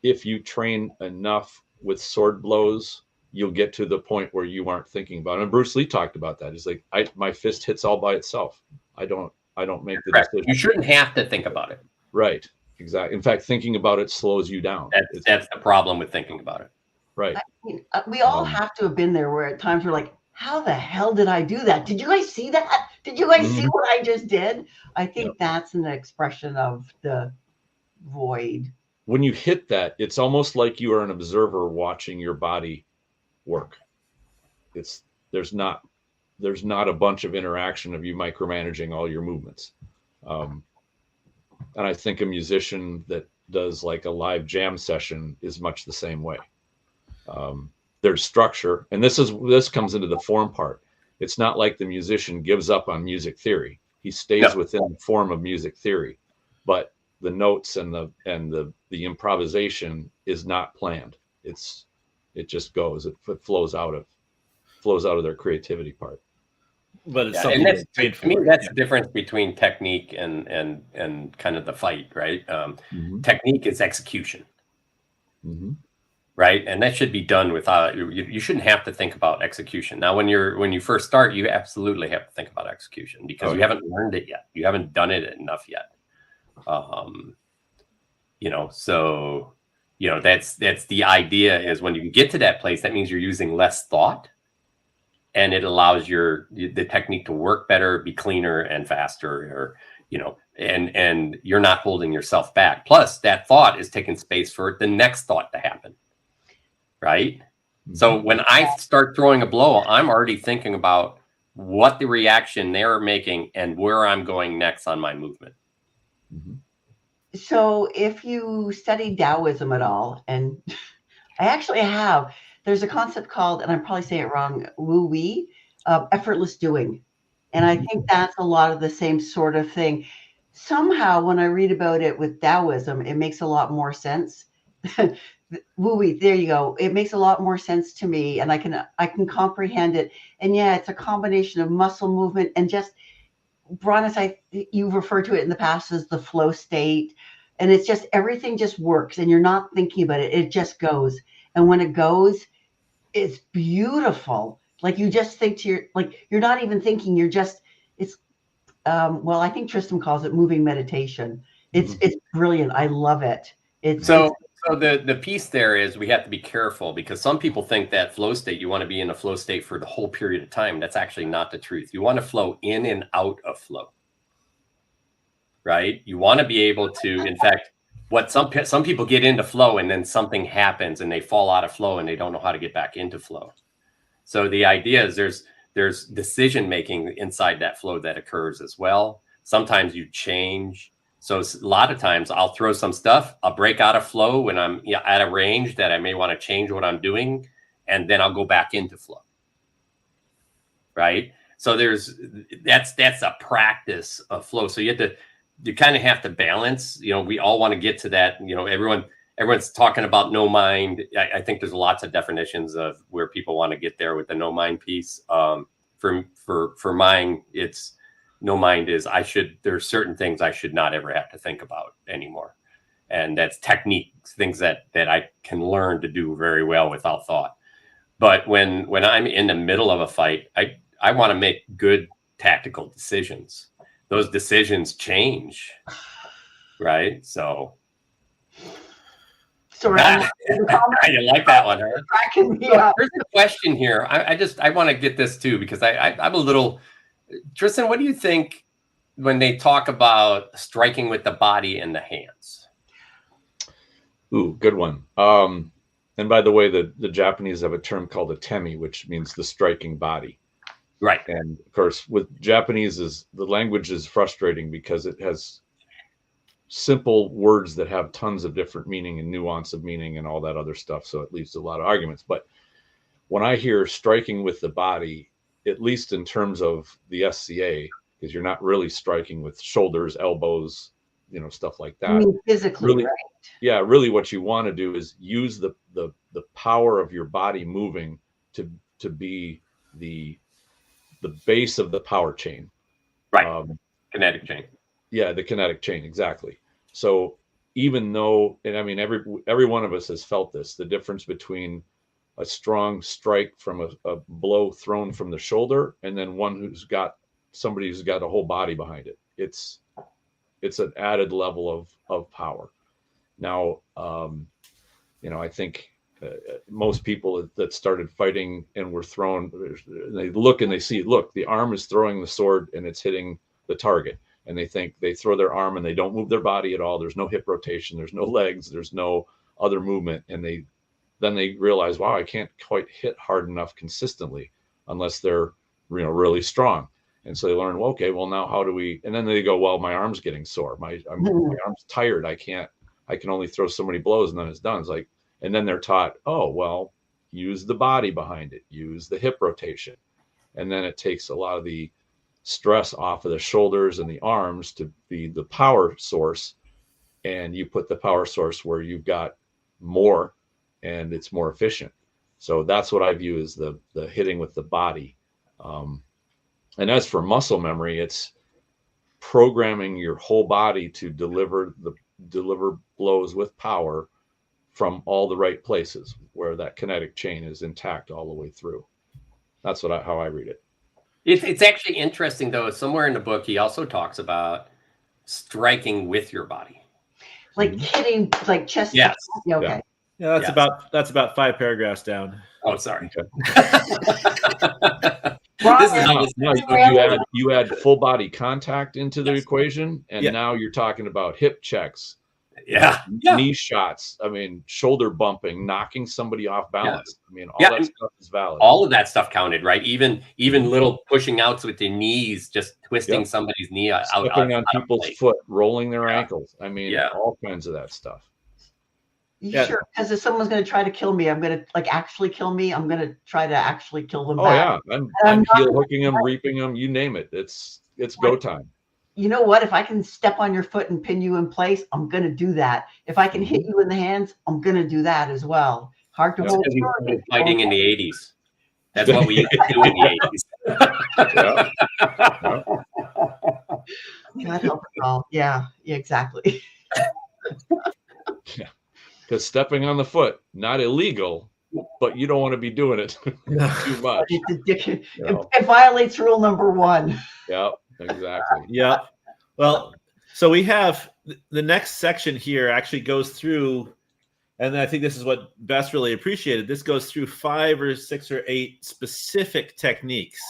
If you train enough with sword blows, you'll get to the point where you aren't thinking about it. And Bruce Lee talked about that. He's like, my fist hits all by itself. I don't make the decision. You shouldn't have to think about it. Right. Exactly. In fact, thinking about it slows you down. That's the problem with thinking about it. Right. We all have to have been there where at times we're like, how the hell did I do that? Did you guys see that? Did you guys see what I just did? I think that's an expression of the void. When you hit that, it's almost like you are an observer watching your body work. There's not a bunch of interaction of you micromanaging all your movements. And I think a musician that does like a live jam session is much the same way. There's structure, and this comes into the form part. It's not like the musician gives up on music theory. He stays within the form of music theory, but the notes and the improvisation is not planned. It just goes. It flows out of their creativity part. But it's and something to me, that's the difference between technique and kind of the fight, right? Technique is execution, right? And that should be done without you shouldn't have to think about execution. Now, when you first start, you absolutely have to think about execution because you haven't learned it yet. You haven't done it enough yet. So that's the idea, is when you get to that place, that means you're using less thought, and it allows the technique to work better, be cleaner and faster, and you're not holding yourself back. Plus, that thought is taking space for the next thought to happen, right? So when I start throwing a blow, I'm already thinking about what the reaction they're making and where I'm going next on my movement. So if you study Taoism at all, and I actually have, there's a concept called, and I'm probably saying it wrong, Wu Wei, effortless doing. And I think that's a lot of the same sort of thing. Somehow, when I read about it with Taoism, it makes a lot more sense. Wu Wei, there you go. It makes a lot more sense to me, and I can comprehend it. And yeah, it's a combination of muscle movement and just, Brannos, you've referred to it in the past as the flow state, and it's just everything just works, and you're not thinking about it; it just goes. And when it goes, it's beautiful. Like you just think you're not even thinking. You're just I think Tristan calls it moving meditation. It's brilliant. I love it. So the piece there is we have to be careful, because some people think that flow state, you want to be in a flow state for the whole period of time. That's actually not the truth. You want to flow in and out of flow, right? You want to be able to, in fact, what some people get into flow and then something happens and they fall out of flow and they don't know how to get back into flow. So the idea is there's decision making inside that flow that occurs as well. Sometimes you change. So a lot of times I'll throw some stuff, I'll break out of flow when I'm at a range that I may want to change what I'm doing, and then I'll go back into flow. Right? So that's a practice of flow. So you kind of have to balance, we all want to get to that, everyone's talking about no mind. I think there's lots of definitions of where people want to get there with the no mind piece. For mine, it's no mind is there's certain things I should not ever have to think about anymore. And that's techniques, things that I can learn to do very well without thought. But when I'm in the middle of a fight, I want to make good tactical decisions. Those decisions change, right? So. Sorry, you like that one, huh? Cracking me up. There's a question here. I want to get this too, because I'm a little. Tristan, what do you think when they talk about striking with the body and the hands? Ooh, good one. And by the way, the Japanese have a term called a temi, which means the striking body. Right. And of course, with Japanese, the language is frustrating because it has simple words that have tons of different meaning and nuance of meaning and all that other stuff. So it leads to a lot of arguments. But when I hear striking with the body, at least in terms of the SCA, because you're not really striking with shoulders, elbows, stuff like that. I mean, physically, really, right? Yeah, really what you want to do is use the power of your body moving to be the base of the power chain. Right. Kinetic chain. Yeah, the kinetic chain, exactly. So even though, and I mean, every one of us has felt this, the difference between a strong strike from a blow thrown from the shoulder and then somebody who's got a whole body behind it. It's an added level of power. Now, I think most people that started fighting and were thrown, they look and they see, the arm is throwing the sword and it's hitting the target. And they think they throw their arm and they don't move their body at all. There's no hip rotation. There's no legs. There's no other movement. And then they realize, wow, I can't quite hit hard enough consistently unless they're really strong. And so they learn, well, okay, well now how do we? And then they go, well, my arm's getting sore. My arm's tired. I I can only throw so many blows and then it's done. It's like, and then they're taught, oh, well, use the body behind it, use the hip rotation. And then it takes a lot of the stress off of the shoulders and the arms to be the power source. And you put the power source where you've got more and it's more efficient. So that's what I view as the hitting with the body. And as for muscle memory, it's programming your whole body to deliver blows with power from all the right places where that kinetic chain is intact all the way through. That's how I read it. It's actually interesting, though. Somewhere in the book, he also talks about striking with your body, like hitting, like chest. Yes. Yeah, okay. Yeah, that's about 5 paragraphs down. Oh, sorry. You add full body contact into the equation, and now you're talking about hip checks, knee shots. I mean, shoulder bumping, knocking somebody off balance. I mean, all that stuff is valid. All of that stuff counted, right? Even little pushing outs with your knees, just twisting somebody's knee out. Stepping on people's foot, rolling their ankles. I mean, all kinds of that stuff. Sure, because if someone's going to try to kill me, I'm going to actually kill me. I'm going to try to actually kill them. Back. I'm heel hooking them, reaping them, you name it. It's go time. You know what? If I can step on your foot and pin you in place, I'm going to do that. If I can hit you in the hands, I'm going to do that as well. Hard to hold. Fighting in the 80s. That's what we used to do in the 80s. God help us all. Yeah, exactly. Because stepping on the foot, not illegal, but you don't want to be doing it too much. It violates rule number 1. Yeah, exactly. Yeah. Well, so we have the next section here actually goes through, and I think this is what Bess really appreciated. This goes through 5 or 6 or 8 specific techniques.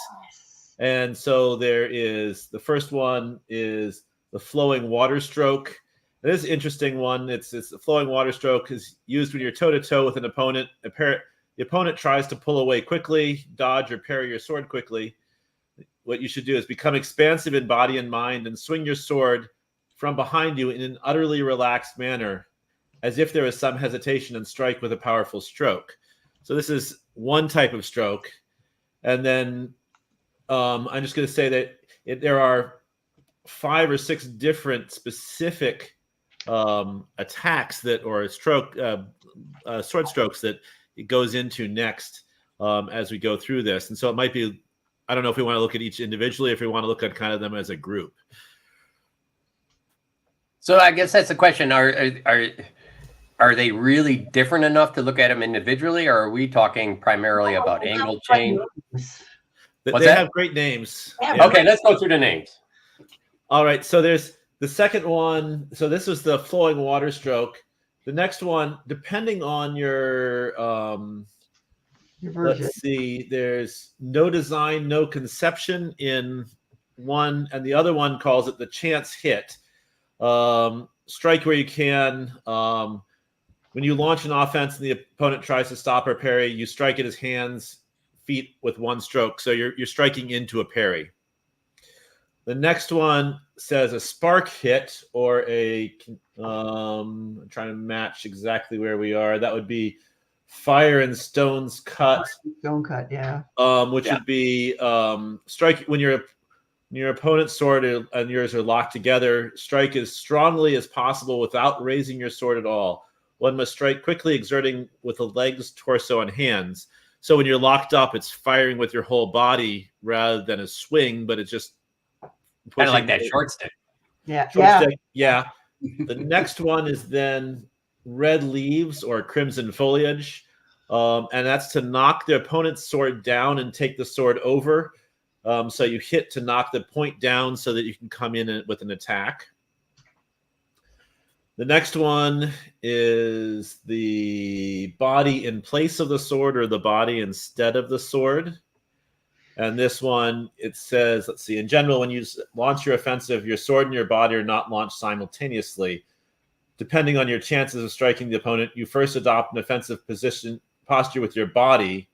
And so there is, the first one is the flowing water stroke. This is an interesting one. It's the flowing water stroke is used when you're toe-to-toe with an opponent. The opponent tries to pull away quickly, dodge or parry your sword quickly. What you should do is become expansive in body and mind and swing your sword from behind you in an utterly relaxed manner, as if there is some hesitation, and strike with a powerful stroke. So this is one type of stroke. And then I'm just going to say that there are 5 or 6 different specific attacks or sword strokes that it goes into next as we go through this. And so it might be, I don't know if we want to look at each individually, if we want to look at kind of them as a group. So I guess that's the question. Are they really different enough to look at them individually, or are we talking primarily about angle chain? They have great names. Okay, let's go through the names. All right, so there's the second one. So this was the flowing water stroke. The next one, depending on your let's see, there's no design, no conception in one, and the other one calls it the chance hit. Strike where you can. When you launch an offense and the opponent tries to stop or parry, you strike at his hands, feet with one stroke. So you're striking into a parry. The next one says a spark hit, or I'm trying to match exactly where we are. That would be fire and stone's cut. Stone cut, yeah. Which would be strike when your opponent's sword and yours are locked together. Strike as strongly as possible without raising your sword at all. One must strike quickly, exerting with the legs, torso, and hands. So when you're locked up, it's firing with your whole body rather than a swing, but it's just kind of like that short stick. Stick. Yeah. The next one is then red leaves or crimson foliage. And that's to knock the opponent's sword down and take the sword over. So you hit to knock the point down so that you can come in with an attack. The next one is the body in place of the sword, or the body instead of the sword. And this one, it says, let's see, in general, when you launch your offensive, your sword and your body are not launched simultaneously. Depending on your chances of striking the opponent, you first adopt an offensive posture with your body,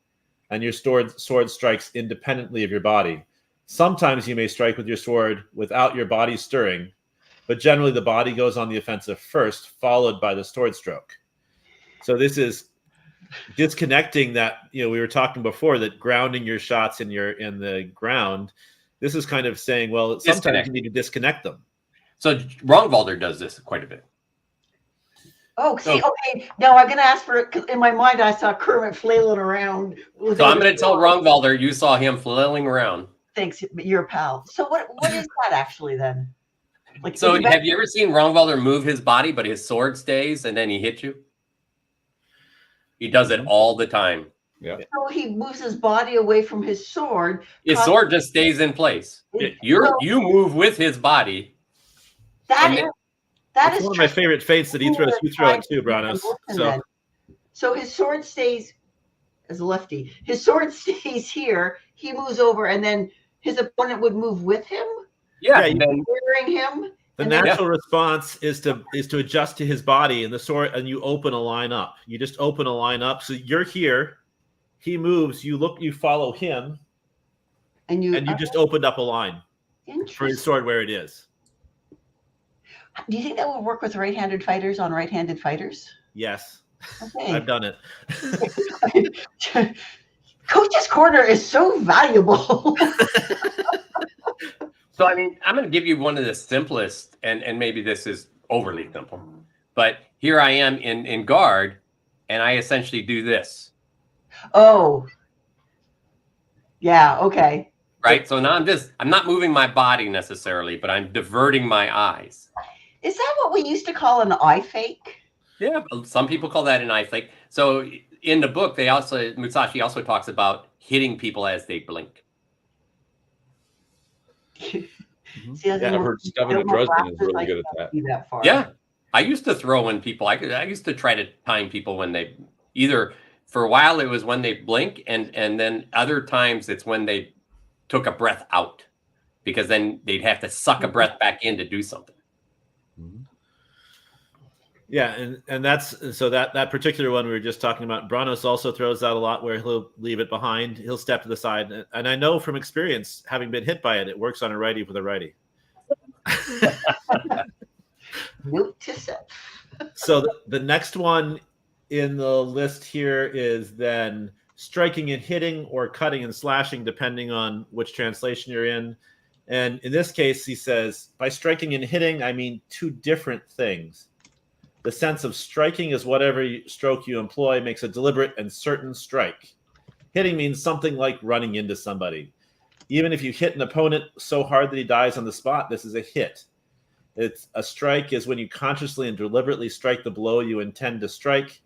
and your sword strikes independently of your body. Sometimes you may strike with your sword without your body stirring. but generally the body goes on the offensive first, followed by the sword stroke. So this is disconnecting that, we were talking before, that grounding your shots in the ground. This is kind of saying, well, sometimes you need to disconnect them. So Rongvalder does this quite a bit. Oh, see, okay. Now I'm going to ask for it, 'cause in my mind I saw Kermit flailing around. So I'm going to tell Rongvalder you saw him flailing around. Thanks, you're a pal. So what is that actually then? Like, so have you ever seen Rongvalder move his body, but his sword stays and then he hits you? He does it all the time. Yeah. So he moves his body away from his sword. His sword just stays in place. You move with his body. That is one of my favorite fates that he throws. You throw it too, Brannos. So his sword stays as a lefty. His sword stays here. He moves over, and then his opponent would move with him. Yeah, wearing him. The natural response is to adjust to his body, and the sword, and you open a line up. You just open a line up. So you're here. He moves. You look. You follow him, and you just opened up a line for his sword where it is. Do you think that would work with right-handed fighters on right-handed fighters? Yes. Okay. I've done it. Coach's Corner is so valuable. So, I mean, I'm going to give you one of the simplest, and maybe this is overly simple, but here I am in guard, and I essentially do this. Oh. Yeah, okay. Right? So now I'm not moving my body necessarily, but I'm diverting my eyes. Is that what we used to call an eye fake? Yeah, some people call that an eye fake. So in the book, Musashi also talks about hitting people as they blink. See, I've heard Stephen Dresden is really good at that. Yeah, I used to throw when people. I used to try to time people when they either, for a while it was when they blink, and then other times it's when they took a breath out, because then they'd have to suck a breath back in to do something. Yeah, and that's so that particular one we were just talking about. Brannos also throws out a lot where he'll leave it behind. He'll step to the side, and I know from experience, having been hit by it, it works on a righty with a righty. Note to self. So the next one in the list here is then striking and hitting, or cutting and slashing, depending on which translation you're in. And in this case, he says, by striking and hitting, I mean two different things. The sense of striking is whatever stroke you employ makes a deliberate and certain strike. Hitting means something like running into somebody. Even if you hit an opponent so hard that he dies on the spot, this is a hit. It's a strike is when you consciously and deliberately strike the blow you intend to strike.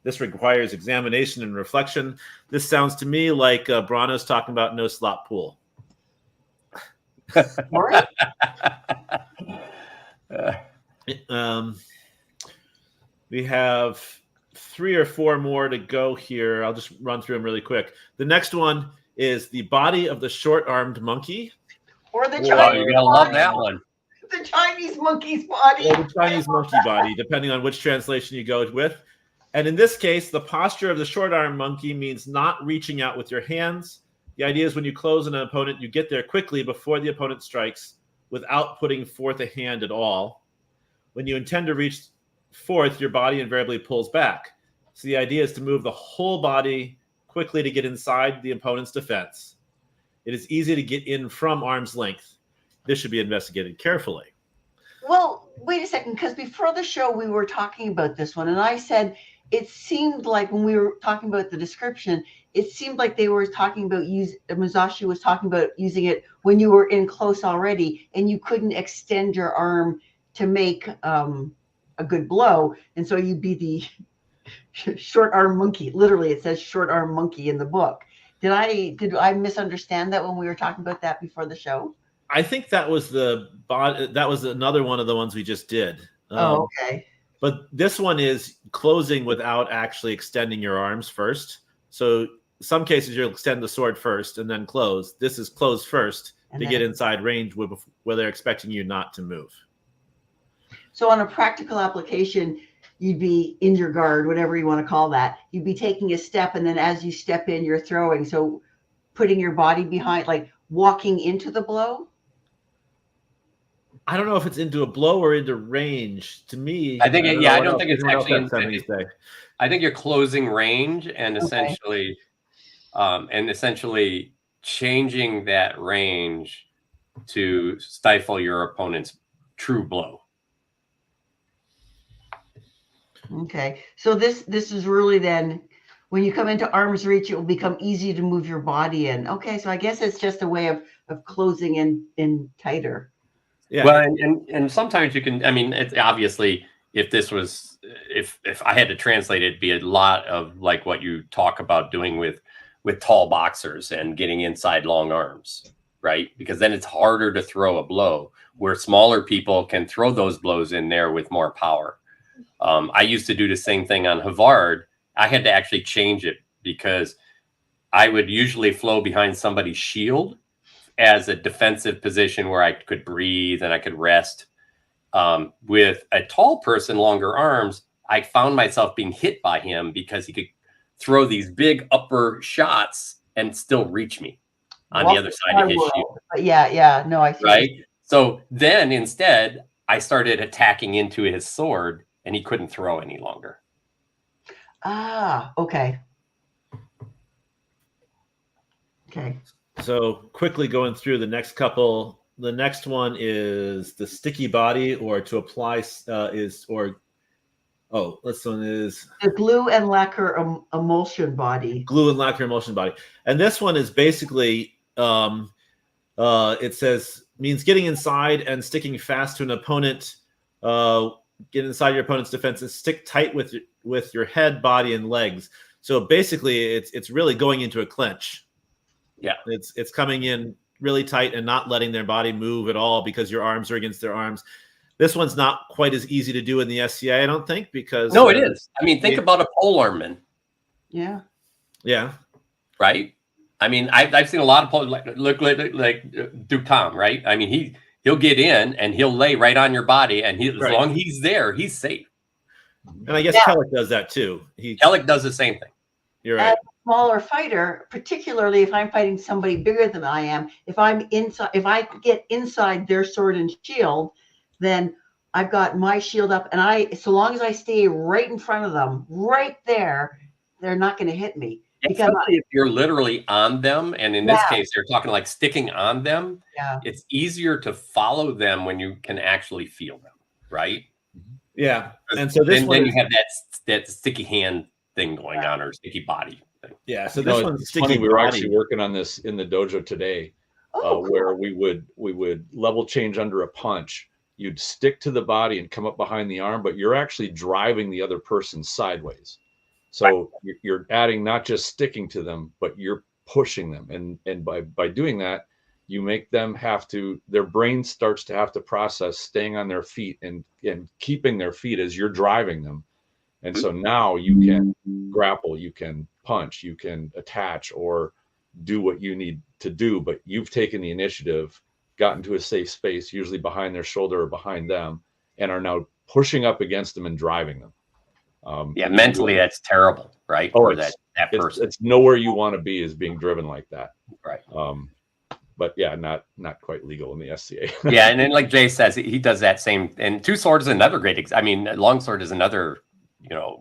This requires examination and reflection. This sounds to me like Brannos talking about no slop pool. We have 3 or 4 more to go here. I'll just run through them really quick. The next one is the body of the short-armed monkey. Or the Chinese you're going to love that one. The Chinese monkey's body. Or the Chinese monkey body, depending on which translation you go with. And in this case, the posture of the short-armed monkey means not reaching out with your hands. The idea is when you close on an opponent, you get there quickly before the opponent strikes without putting forth a hand at all. When you intend to reach forth, your body invariably pulls back. So the idea is to move the whole body quickly to get inside the opponent's defense. It is easy to get in from arm's length. This should be investigated carefully. Well, wait a second, because before the show, we were talking about this one, and I said it seemed like when we were talking about the description, it seemed like they were talking about Musashi was talking about using it when you were in close already, and you couldn't extend your arm to make a good blow, and so you'd be the short arm monkey. Literally, it says short arm monkey in the book. Did I misunderstand that when we were talking about that before the show? I think that was another one of the ones we just did. Okay. But this one is closing without actually extending your arms first. So some cases you'll extend the sword first and then close. This is close first to get inside range where they're expecting you not to move. So on a practical application, you'd be in your guard, whatever you want to call that. You'd be taking a step, and then as you step in, you're throwing. So putting your body behind, like walking into the blow? I don't know if it's into a blow or into range. To me, I think, I don't think it's actually into. I think you're closing range and Okay. essentially changing that range to stifle your opponent's true blow. Okay. So this is really then when you come into arm's reach, it will become easy to move your body in. Okay. So I guess it's just a way of closing in tighter. Yeah. Well, and sometimes you can, I mean, it's obviously if this was, if I had to translate it, it'd be a lot of like what you talk about doing with tall boxers and getting inside long arms, right? Because then it's harder to throw a blow where smaller people can throw those blows in there with more power. I used to do the same thing on Havard. I had to actually change it because I would usually flow behind somebody's shield as a defensive position where I could breathe and I could rest. With a tall person, longer arms, I found myself being hit by him because he could throw these big upper shots and still reach me on the other side of his shield. Yeah, no, I see. Right. So then instead, I started attacking into his sword and he couldn't throw any longer. Ah, okay. Okay. So quickly going through the next couple. The next one is the sticky body, or to apply this one is the glue and lacquer emulsion body. Glue and lacquer emulsion body, and this one is basically it says means getting inside and sticking fast to an opponent. Get inside your opponent's defense and stick tight with your head, body, and legs. So basically, it's really going into a clinch. Yeah, it's coming in really tight and not letting their body move at all because your arms are against their arms. This one's not quite as easy to do in the SCA, I don't think, because no, it is. I mean, think about a polearm. Yeah. Right. I mean, I've seen a lot of pole look like Duke Tom, right? I mean, he'll get in and he'll lay right on your body, and as long as he's there, he's safe. And I guess Kellick does that too. Kellick does the same thing. You're right. Smaller fighter, particularly if I'm fighting somebody bigger than I am, if I'm inside, if I get inside their sword and shield, then I've got my shield up, and so long as I stay right in front of them, right there, they're not going to hit me. Because especially if you're literally on them, and in this case, they're talking like sticking on them. Yeah, it's easier to follow them when you can actually feel them, right? Yeah, and so then you have that sticky hand thing going on, or sticky body thing. Yeah, so this one's sticky. Funny, we were actually working on this in the dojo today, where we would level change under a punch. You'd stick to the body and come up behind the arm, but you're actually driving the other person sideways. So you're adding not just sticking to them, but you're pushing them. And by doing that, you make them their brain starts to have to process staying on their feet and keeping their feet as you're driving them. And so now you can grapple, you can punch, you can attach or do what you need to do, but you've taken the initiative, gotten to a safe space, usually behind their shoulder or behind them, and are now pushing up against them and driving them. Mentally, that's terrible, right? Or that person. It's nowhere you want to be is being driven like that. Right. But yeah, not quite legal in the SCA. Yeah, and then like Jay says, he does that same. And two sword is another great. Longsword is another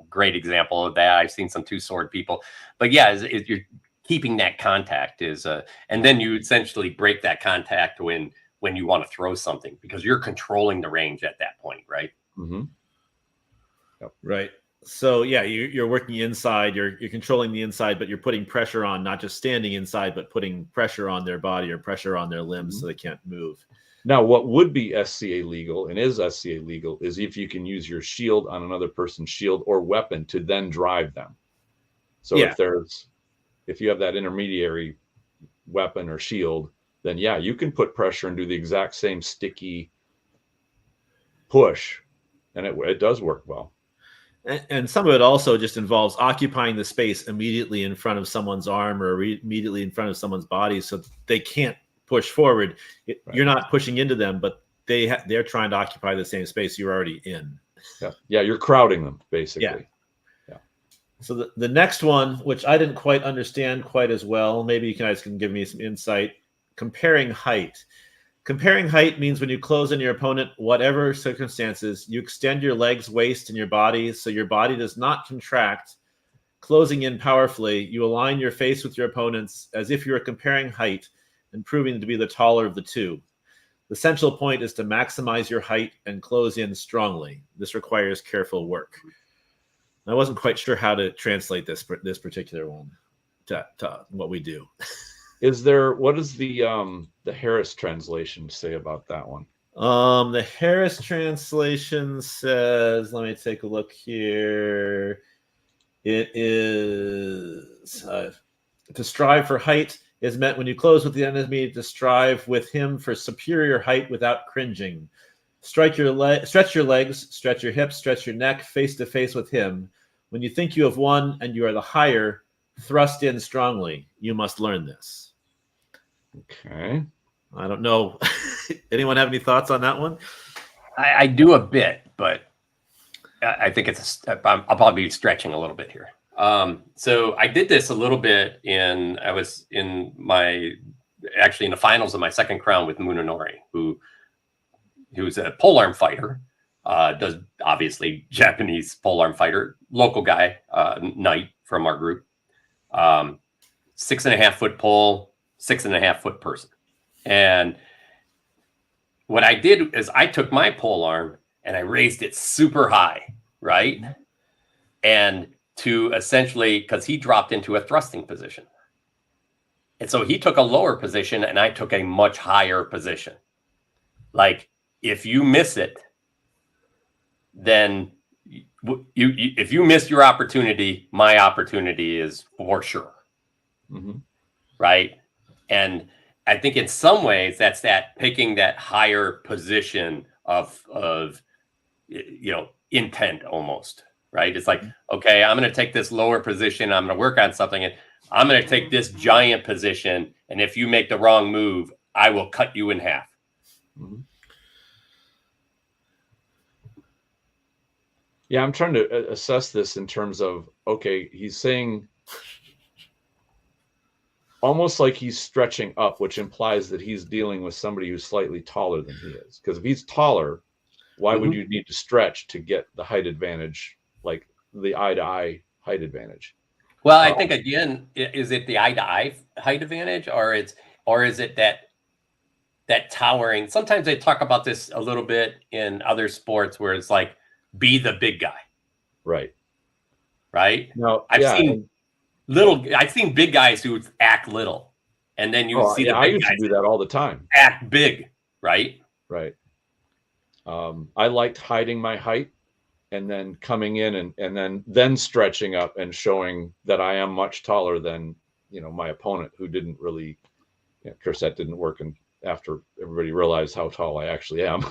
great example of that. I've seen some two sword people, but yeah, you're keeping that contact and then you essentially break that contact when you want to throw something because you're controlling the range at that point, right? Mm-hmm. Yep. Right. So yeah, you're working inside, you're controlling the inside, but you're putting pressure on, not just standing inside, but putting pressure on their body or pressure on their limbs so they can't move. Now, what would be SCA legal and is SCA legal is if you can use your shield on another person's shield or weapon to then drive them. So if you have that intermediary weapon or shield, then yeah, you can put pressure and do the exact same sticky push, and it does work well. And some of it also just involves occupying the space immediately in front of someone's arm or immediately in front of someone's body so they can't push forward. You're not pushing into them, but they're trying to occupy the same space you're already in. Yeah, you're crowding them, basically. Yeah. So the next one, which I didn't quite understand quite as well, maybe you guys can give me some insight, comparing height. Comparing height means when you close in your opponent, whatever circumstances, you extend your legs, waist, and your body so your body does not contract. Closing in powerfully, you align your face with your opponent's as if you were comparing height and proving to be the taller of the two. The central point is to maximize your height and close in strongly. This requires careful work. I wasn't quite sure how to translate this particular one to what we do. What does the Harris translation say about that one? The Harris translation says, let me take a look here. It is to strive for height is meant when you close with the enemy to strive with him for superior height without cringing. Stretch your legs, stretch your hips, stretch your neck, face to face with him. When you think you have won and you are the higher, thrust in strongly. You must learn this. Okay. I don't know. Anyone have any thoughts on that one? I do a bit, but I think I'll probably be stretching a little bit here. So I did this a little bit I was in the finals of my second crown with Munenori, who's a polearm fighter, does obviously Japanese polearm fighter, local guy, knight from our group, 6.5 foot pole, 6.5 foot person. And what I did is I took my polearm and I raised it super high, right? And to essentially, because he dropped into a thrusting position. And so he took a lower position and I took a much higher position. Like if you miss it, then if you miss your opportunity, my opportunity is for sure. Mm-hmm. Right. And I think in some ways that's that picking that higher position of intent almost, right? It's like, okay, I'm going to take this lower position. I'm going to work on something and I'm going to take this giant position. And if you make the wrong move, I will cut you in half. Mm-hmm. Yeah, I'm trying to assess this in terms of, okay, he's saying almost like he's stretching up, which implies that he's dealing with somebody who's slightly taller than he is. Because if he's taller, why would you need to stretch to get the height advantage, like the eye-to-eye height advantage? Well, I think again, is it the eye-to-eye height advantage, or is it that towering? Sometimes they talk about this a little bit in other sports where it's like, be the big guy. Right. No, I've seen big guys who act little, and then you see the big I used guys to do that all the time. Act big, right? Right. I liked hiding my height and then coming in and then stretching up and showing that I am much taller than my opponent, who didn't really. Of course, that didn't work, and after everybody realized how tall I actually am,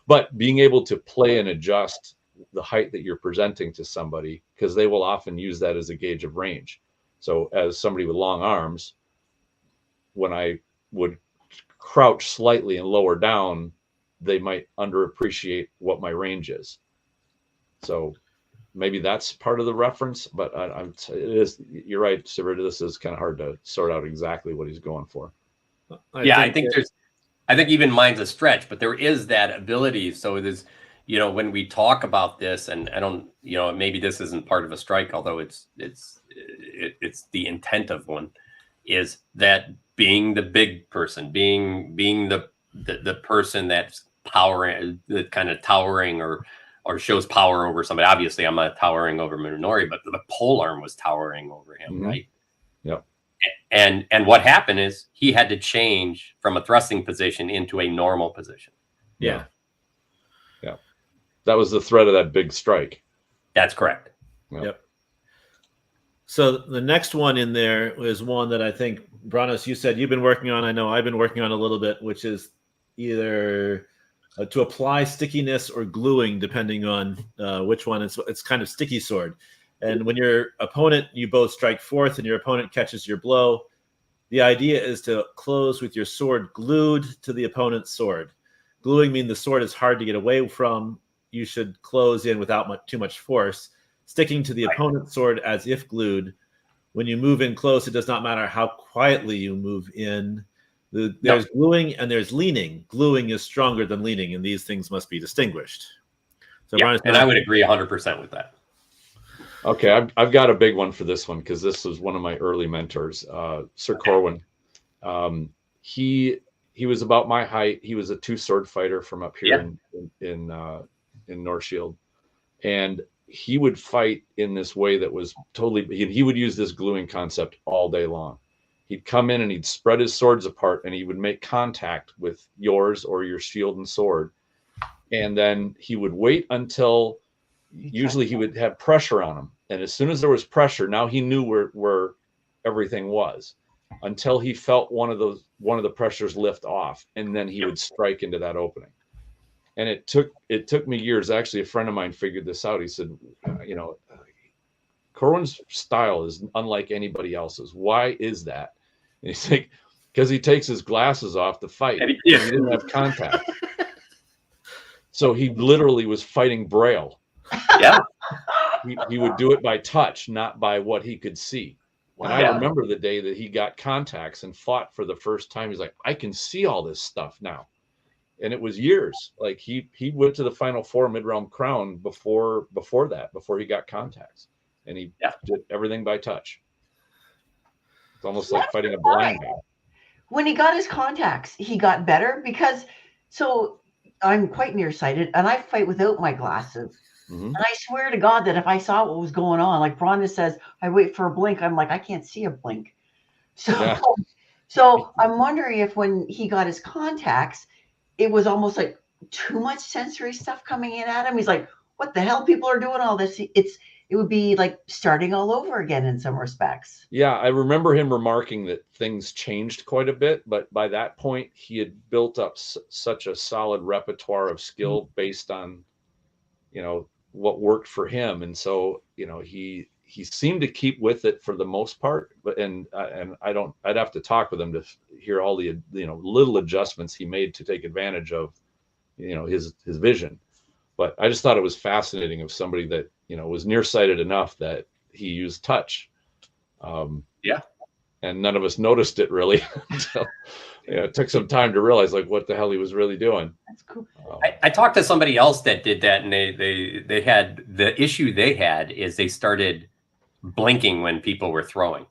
but being able to play and adjust the height that you're presenting to somebody, because they will often use that as a gauge of range. So as somebody with long arms, when I would crouch slightly and lower down, they might underappreciate what my range is. So maybe that's part of the reference, but you're right, Sivrid, this is kind of hard to sort out exactly what he's going for. I think even mine's a stretch, but there is that ability. So there's, when we talk about this, and I don't, maybe this isn't part of a strike, although it's the intent of one, is that being the big person, being the person that's powering, the kind of towering or shows power over somebody. Obviously, I'm not towering over Munenori, but the polearm was towering over him, right? Yep. And what happened is he had to change from a thrusting position into a normal position. Yeah. That was the threat of that big strike. That's correct. Yep. So the next one in there is one that I think, Brannos, you said you've been working on. I know I've been working on a little bit, which is either to apply stickiness or gluing, depending on which one. It's kind of sticky sword. And when your opponent, you both strike fourth and your opponent catches your blow, the idea is to close with your sword glued to the opponent's sword. Gluing means the sword is hard to get away from. You should close in without too much force, sticking to the opponent's sword as if glued. When you move in close, it does not matter how quietly you move in. There's gluing and there's leaning. Gluing is stronger than leaning, and these things must be distinguished. So yeah, and I would agree 100% with that. Okay, I've got a big one for this one because this was one of my early mentors, Sir Corwin. He was about my height. He was a 2-sword fighter from up here in North Shield, and he would fight in this way that was totally. He would use this gluing concept all day long. He'd come in and he'd spread his swords apart, and he would make contact with yours or your shield and sword, and then he would wait until. Usually he would have pressure on him, and as soon as there was pressure, now he knew where everything was, until he felt one of the pressures lift off, and then he would strike into that opening. And it took me years. Actually, a friend of mine figured this out. He said, Corwin's style is unlike anybody else's. Why is that? And he's like, because he takes his glasses off to fight. He didn't have contact. So he literally was fighting Braille. Yeah. He would do it by touch, not by what he could see. Wow. And I remember the day that he got contacts and fought for the first time. He's like, I can see all this stuff now. And it was years. Like he went to the Final Four Mid-Realm Crown before he got contacts. And he did everything by touch. It's almost like fighting a blind guy. When he got his contacts, he got better because I'm quite nearsighted and I fight without my glasses. Mm-hmm. And I swear to God that if I saw what was going on, like Brannos says, I wait for a blink. I'm like, I can't see a blink. So I'm wondering if when he got his contacts, it was almost like too much sensory stuff coming in at him. He's like, what the hell? People are doing all this. It would be like starting all over again in some respects. Yeah, I remember him remarking that things changed quite a bit, but by that point, he had built up such a solid repertoire of skill based on, what worked for him, and so he seemed to keep with it for the most part. But I'd have to talk with him to hear all the little adjustments he made to take advantage of his vision. But I just thought it was fascinating of somebody that was nearsighted enough that he used touch. And none of us noticed it really until it took some time to realize like what the hell he was really doing. That's cool. I talked to somebody else that did that, and they had the issue they had is they started blinking when people were throwing.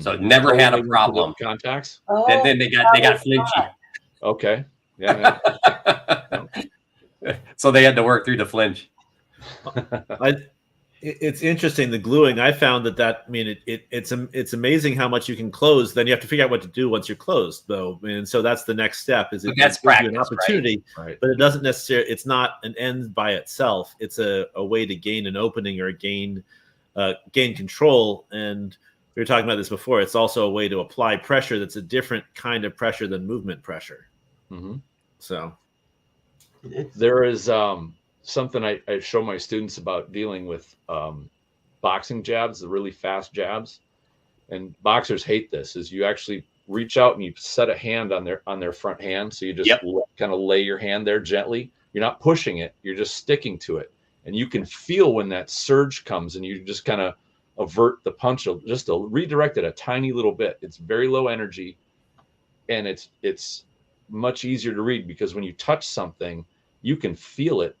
So it never had a problem. Contacts. Then they got flinchy. Okay. Yeah. So they had to work through the flinch. It's interesting, the gluing. I found it's amazing how much you can close. Then you have to figure out what to do once you're closed, though. And so that's the next step. Is it gives you an opportunity, right? But it doesn't necessarily. It's not an end by itself. It's a way to gain an opening or gain control. And we were talking about this before. It's also a way to apply pressure. That's a different kind of pressure than movement pressure. Mm-hmm. So there is something I show my students about dealing with boxing jabs, the really fast jabs, and boxers hate this. Is you actually reach out and you set a hand on their front hand, so you just kind of lay your hand there gently. You're not pushing it; you're just sticking to it, and you can feel when that surge comes, and you just kind of avert the punch, just to redirect it a tiny little bit. It's very low energy, and it's much easier to read because when you touch something, you can feel it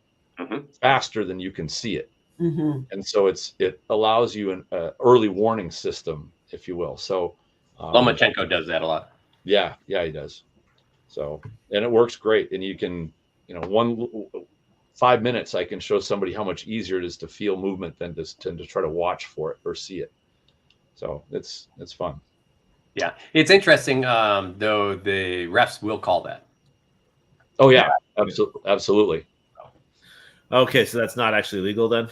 faster than you can see it. And so it allows you an early warning system, if you will. So Lomachenko does that a lot. Yeah, he does. So, and it works great. And you can, 5 minutes, I can show somebody how much easier it is to feel movement than to try to watch for it or see it. So it's fun. Yeah, it's interesting. Though the refs will call that. Oh yeah, absolutely. Okay, so that's not actually legal then?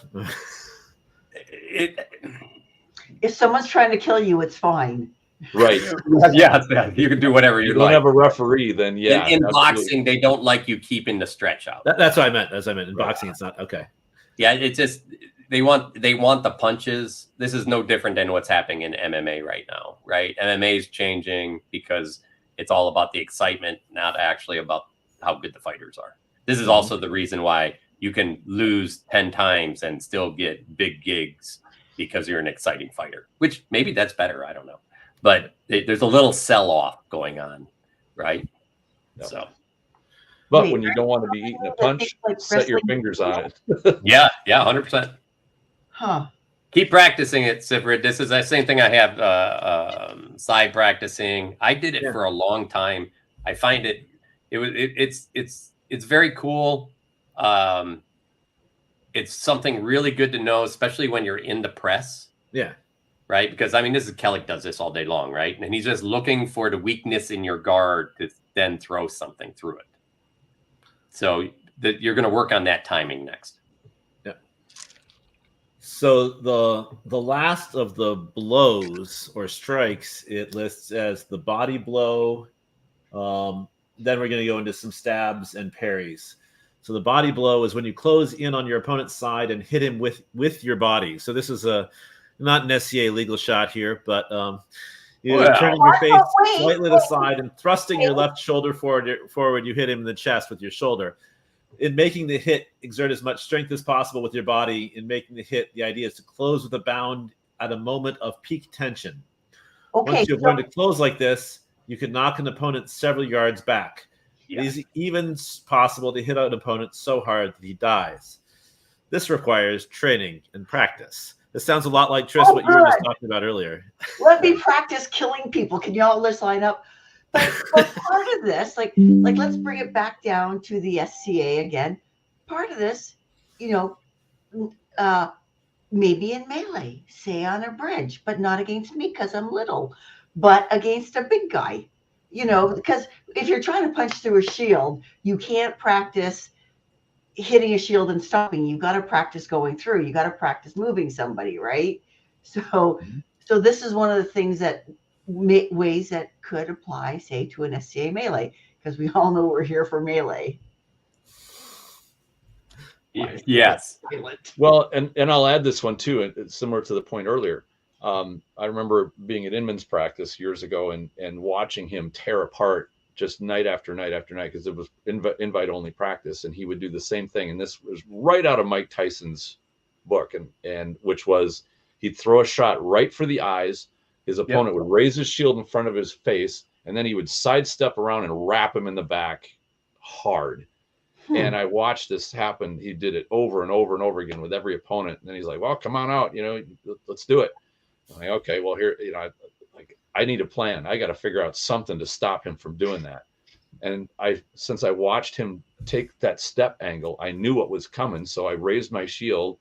If someone's trying to kill you, it's fine. Right. Yeah, you can do whatever you like. Don't have a referee, then yeah. In boxing, they don't like you keeping the stretch out. That's what I meant. In boxing, it's not. Okay. Yeah, it's just they want the punches. This is no different than what's happening in MMA right now, right? MMA is changing because it's all about the excitement, not actually about how good the fighters are. This is also the reason why you can lose 10 times and still get big gigs because you're an exciting fighter, which maybe that's better. I don't know. but there's a little sell-off going on, right? Yep. So, but Wait, when you don't want to be eating a punch, like set your wrestling? fingers on it. yeah, 100%. Huh. Keep practicing it, Sivrid. This is the same thing I have side practicing. I did it for a long time. I find it's very cool. It's something really good to know, especially when you're in the press. Yeah. Right? Because I mean, this is Kellick does this all day long, right? And he's just looking for the weakness in your guard to then throw something through it. So that you're going to work on that timing next. Yeah. So the last of the blows or strikes, it lists as the body blow. Then we're going to go into some stabs and parries. So the body blow is when you close in on your opponent's side and hit him with your body. So this is not an SCA legal shot here, but you're turning your face slightly to the side and thrusting your left shoulder forward. You hit him in the chest with your shoulder. In making the hit, exert as much strength as possible with your body. In making the hit, the idea is to close with a bound at a moment of peak tension. Okay. Once you've learned to close like this, you can knock an opponent several yards back. Yeah. It is even possible to hit an opponent so hard that he dies. This requires training and practice. This sounds a lot like Tris, what you were just talking about earlier. Let me practice killing people. Can y'all just line up? But part of this, like let's bring it back down to the SCA again. Part of this, maybe in melee, say on a bridge, but not against me because I'm little, but against a big guy. Because if you're trying to punch through a shield, you can't practice hitting a shield and stopping. You've got to practice going through. You got to practice moving somebody, right? So this is one of the things that ways that could apply, say, to an SCA melee, because we all know we're here for melee. Yes. Well, and I'll add this one too. It's similar to the point earlier. I remember being at Inman's practice years ago and watching him tear apart just night after night after night, because it was invite only practice, and he would do the same thing. And this was right out of Mike Tyson's book, and which was he'd throw a shot right for the eyes. His opponent would raise his shield in front of his face, and then he would sidestep around and wrap him in the back hard. And I watched this happen. He did it over and over and over again with every opponent. And then he's like, well, come on out, let's do it. I'm like, okay, well, here, I need a plan. I got to figure out something to stop him from doing that. And since I watched him take that step angle, I knew what was coming. So I raised my shield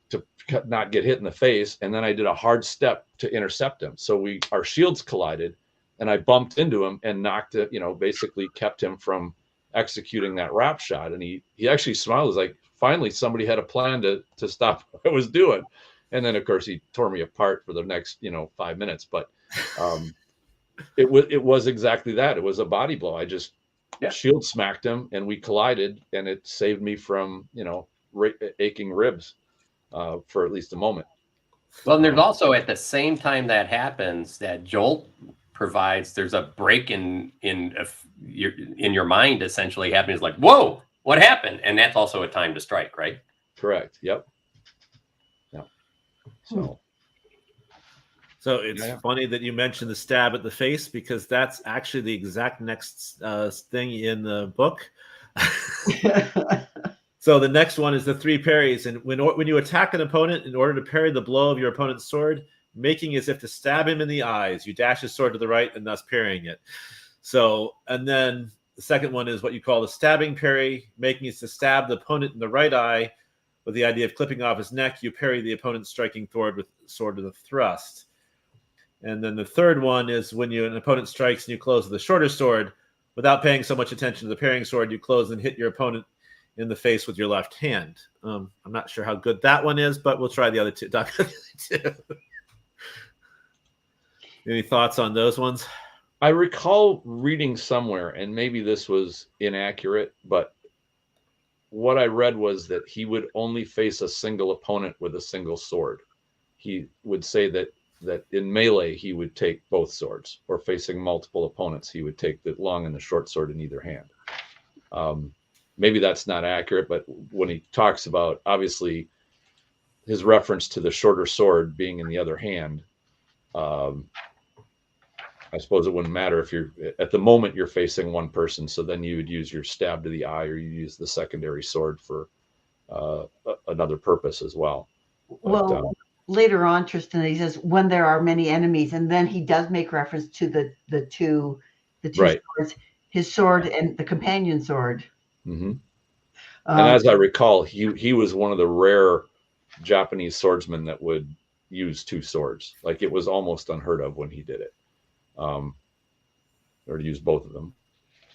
to not get hit in the face. And then I did a hard step to intercept him. So our shields collided, and I bumped into him and knocked it, basically kept him from executing that wrap shot. And he actually smiled. He was like, finally, somebody had a plan to stop what I was doing. And then, of course, he tore me apart for the next, 5 minutes. But it was exactly that. It was a body blow. I just shield smacked him, and we collided, and it saved me from, aching ribs for at least a moment. Well, and there's also, at the same time that happens, that jolt provides, there's a break in your mind essentially happening. It's like, whoa, what happened? And that's also a time to strike, right? Correct. Yep. Yeah. So it's funny that you mentioned the stab at the face, because that's actually the exact next thing in the book. So the next one is the 3 parries. And when you attack an opponent, in order to parry the blow of your opponent's sword, making as if to stab him in the eyes, you dash his sword to the right and thus parrying it. So, and then the second one is what you call the stabbing parry, making it to stab the opponent in the right eye with the idea of clipping off his neck. You parry the opponent striking forward with sword to the thrust. And then the third one is when an opponent strikes and you close with a shorter sword, without paying so much attention to the parrying sword, you close and hit your opponent in the face with your left hand. I'm not sure how good that one is, but we'll try the other two. Any thoughts on those ones? I recall reading somewhere, and maybe this was inaccurate, but what I read was that he would only face a single opponent with a single sword. He would say that in melee, he would take both swords, or facing multiple opponents, he would take the long and the short sword in either hand. Maybe that's not accurate, but when he talks about, obviously, his reference to the shorter sword being in the other hand, I suppose it wouldn't matter if you're at the moment you're facing one person. So then you would use your stab to the eye, or you use the secondary sword for another purpose as well. Well, later on, Tristan, he says when there are many enemies, and then he does make reference to the two right. swords, his sword and the companion sword. Mm-hmm. And as I recall, he was one of the rare Japanese swordsmen that would use two swords. Like, it was almost unheard of when he did it, or to use both of them.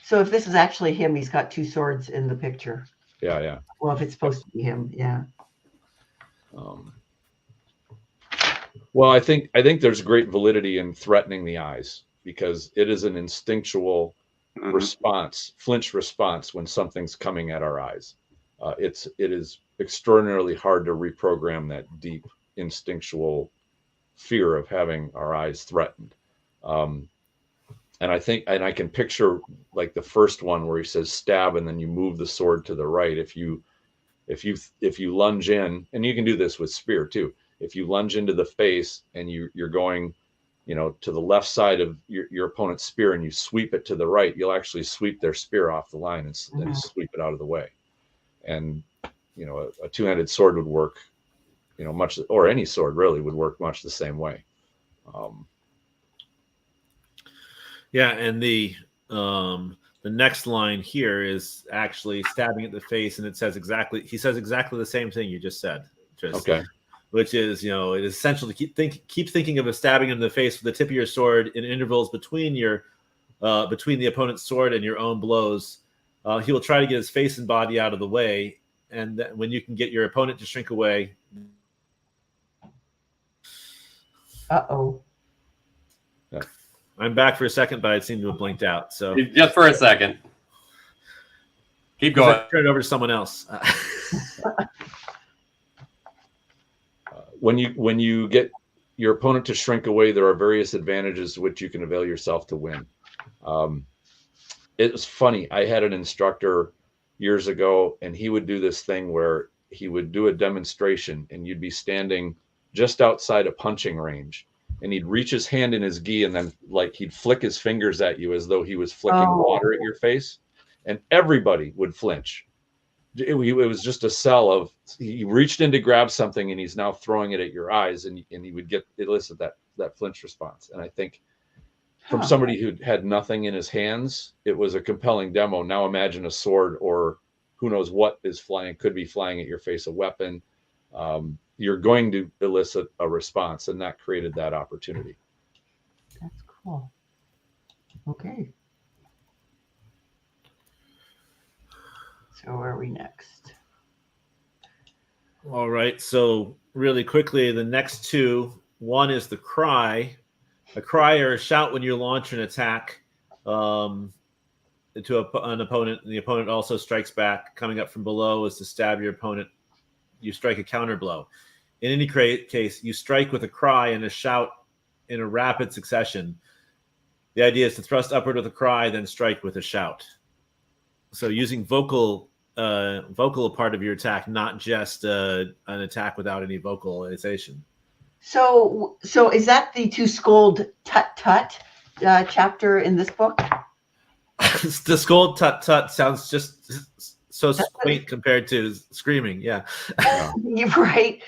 So if this is actually him, he's got two swords in the picture. Yeah, yeah. Well, if it's supposed to be him, yeah. Well, I think there's great validity in threatening the eyes, because it is an instinctual response, flinch response when something's coming at our eyes. It is extraordinarily hard to reprogram that deep instinctual fear of having our eyes threatened. And I think, and I can picture like the first one where he says stab, and then you move the sword to the right. If you lunge in, and you can do this with spear too. If you lunge into the face and you're going, to the left side of your opponent's spear, and you sweep it to the right, you'll actually sweep their spear off the line and sweep it out of the way. And, a two-handed sword would work, much, or any sword really would work much the same way. Yeah. And the next line here is actually stabbing at the face. And he says exactly the same thing you just said. Okay. Which is, it is essential to keep thinking of a stabbing in the face with the tip of your sword in intervals between between the opponent's sword and your own blows. He will try to get his face and body out of the way, and when you can get your opponent to shrink away. Uh-oh. Yeah. I'm back for a second, but I seem to have blinked out. So just for a second. Keep going. Turn it over to someone else. When you get your opponent to shrink away, there are various advantages which you can avail yourself to win. It was funny. I had an instructor years ago, and he would do this thing where he would do a demonstration, and you'd be standing just outside a punching range, and he'd reach his hand in his gi, and then he'd flick his fingers at you as though he was flicking water at your face, and everybody would flinch. It was just a cell of, he reached in to grab something, and he's now throwing it at your eyes, and he would elicit that flinch response. And I think from somebody who had nothing in his hands, it was a compelling demo. Now imagine a sword, or who knows what could be flying at your face, a weapon. You're going to elicit a response, and that created that opportunity. That's cool. Okay. So where are we next? All right. So really quickly, the next two, one is the cry. A cry or a shout when you launch an attack to an opponent, and the opponent also strikes back. Coming up from below is to stab your opponent. You strike a counter blow. In any case, you strike with a cry and a shout in a rapid succession. The idea is to thrust upward with a cry, then strike with a shout. So using vocal part of your attack, not just an attack without any vocalization. So is that the to scold tut tut chapter in this book? The scold tut tut sounds just so quaint compared to screaming. Yeah. You're right.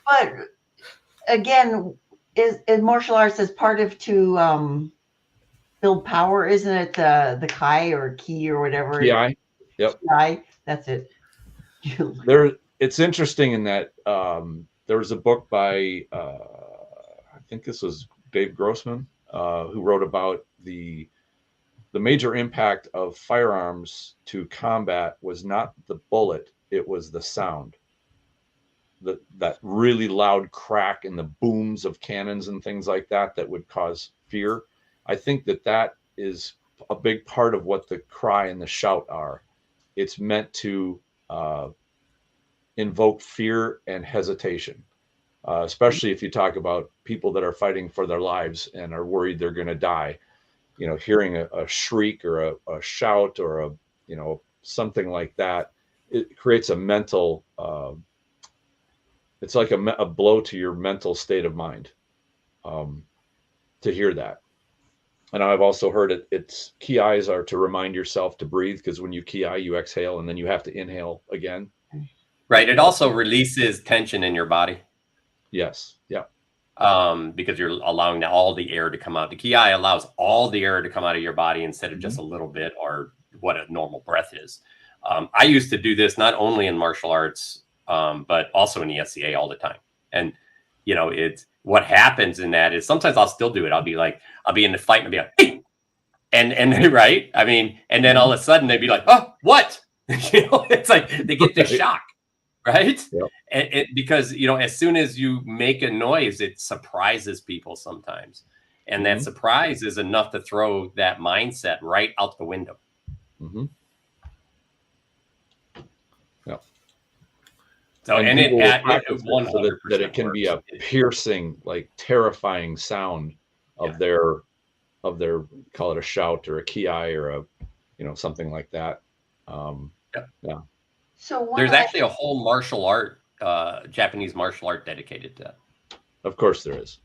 But again, is martial arts as part of to build power, isn't it? The kai or ki or whatever. Ki. Yep. Ki. That's it. It's interesting in that there was a book by I think this was Dave Grossman who wrote about the major impact of firearms to combat was not the bullet, it was the sound. That really loud crack and the booms of cannons and things like that would cause fear. I think that is a big part of what the cry and the shout are. It's meant to invoke fear and hesitation, especially if you talk about people that are fighting for their lives and are worried they're going to die. Hearing a shriek or a shout or something like that, it creates a mental, it's like a blow to your mental state of mind to hear that. And I've also heard it's ki eyes are to remind yourself to breathe, because when you ki, you exhale and then you have to inhale again. Right. It also releases tension in your body. Yes. Yeah. Because you're allowing all the air to come out. The ki allows all the air to come out of your body instead of just a little bit, or what a normal breath is. I used to do this not only in martial arts, but also in the SCA all the time. And, you know, it's what happens in that is sometimes I'll still do it. I'll be in the fight and I'll be like, hey! And right. I mean, and then all of a sudden they'd be like, oh, what? You know, it's like they get this shock. Right. Yep. And because, you know, as soon as you make a noise, it surprises people sometimes. And that surprise is enough to throw that mindset right out the window. Yeah. So, and it 100% so that it can be a piercing, like terrifying sound of their call it a shout or a ki or a, you know, something like that. Yeah. So there's actually a whole martial art, Japanese martial art dedicated to that. Of course there is.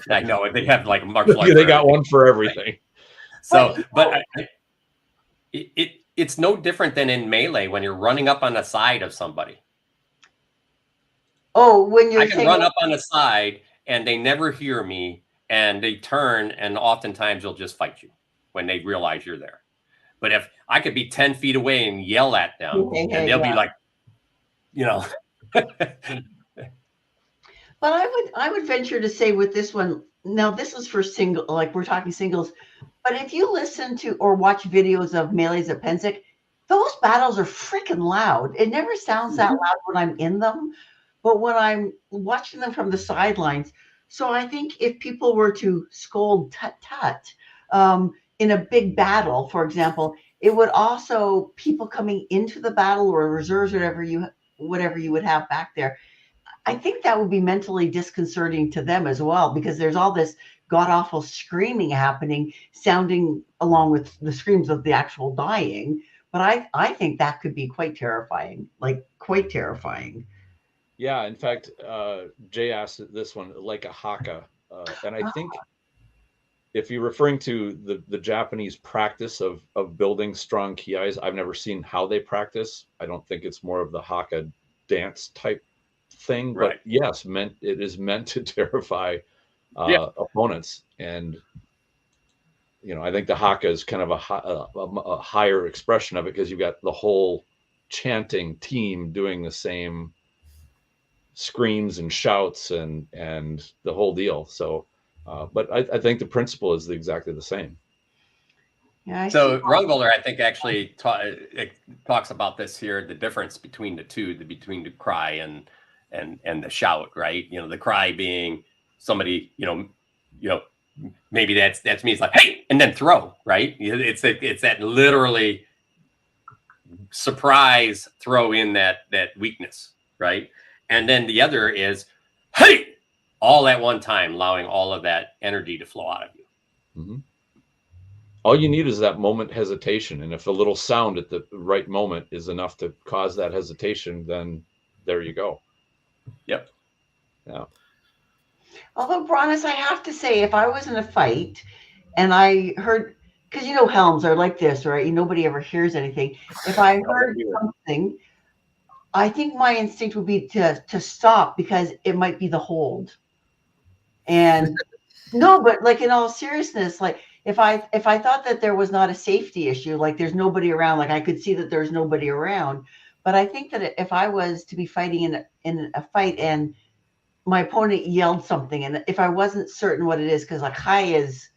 I know they have like martial art. They got one for everything. Right? So, but it's no different than in melee when you're running up on the side of somebody. Oh, when you're I can run up on the side and they never hear me and they turn, and oftentimes they'll just fight you when they realize you're there. But if I could be 10 feet away and yell at them, and they'll be like, you know. But I would venture to say with this one, now this is for single, like we're talking singles, but if you listen to or watch videos of melees at Pensick, those battles are freaking loud. It never sounds that loud when I'm in them, but when I'm watching them from the sidelines. So I think if people were to scold tut in a big battle, for example, it would also people coming into the battle or reserves, whatever you would have back there. I think that would be mentally disconcerting to them as well, because there's all this god awful screaming happening, sounding along with the screams of the actual dying. But I think that could be quite terrifying, like quite terrifying. Yeah. In fact, Jay asked this one, like a haka. And I think if you're referring to the Japanese practice of building strong ki-eyes, I've never seen how they practice. I don't think it's more of the haka dance type thing, right. But yes, it is meant to terrify opponents. And, you know, I think the haka is kind of a higher expression of it, because you've got the whole chanting team doing the same screams and shouts and the whole deal. So, but I think the principle is exactly the same. Yeah. So Rungvoller, I think, actually talks about this here, the difference between the two, between the cry and the shout, right? You know, the cry being somebody, you know, maybe that's me. It's like, hey, and then throw, right? It's that literally surprise throw in that weakness, right? And then the other is, hey, all at one time, allowing all of that energy to flow out of you. All you need is that moment hesitation. And if a little sound at the right moment is enough to cause that hesitation, then there you go. Yep. Yeah. Although, Brannos, I have to say, if I was in a fight and I heard, because you know helms are like this, right? Nobody ever hears anything. If I heard something, I think my instinct would be to stop, because it might be the hold. And no, but like in all seriousness, like if I thought that there was not a safety issue, like there's nobody around, like I could see that there's nobody around. But I think that if I was to be fighting in a fight and my opponent yelled something, and if I wasn't certain what it is, because like hi is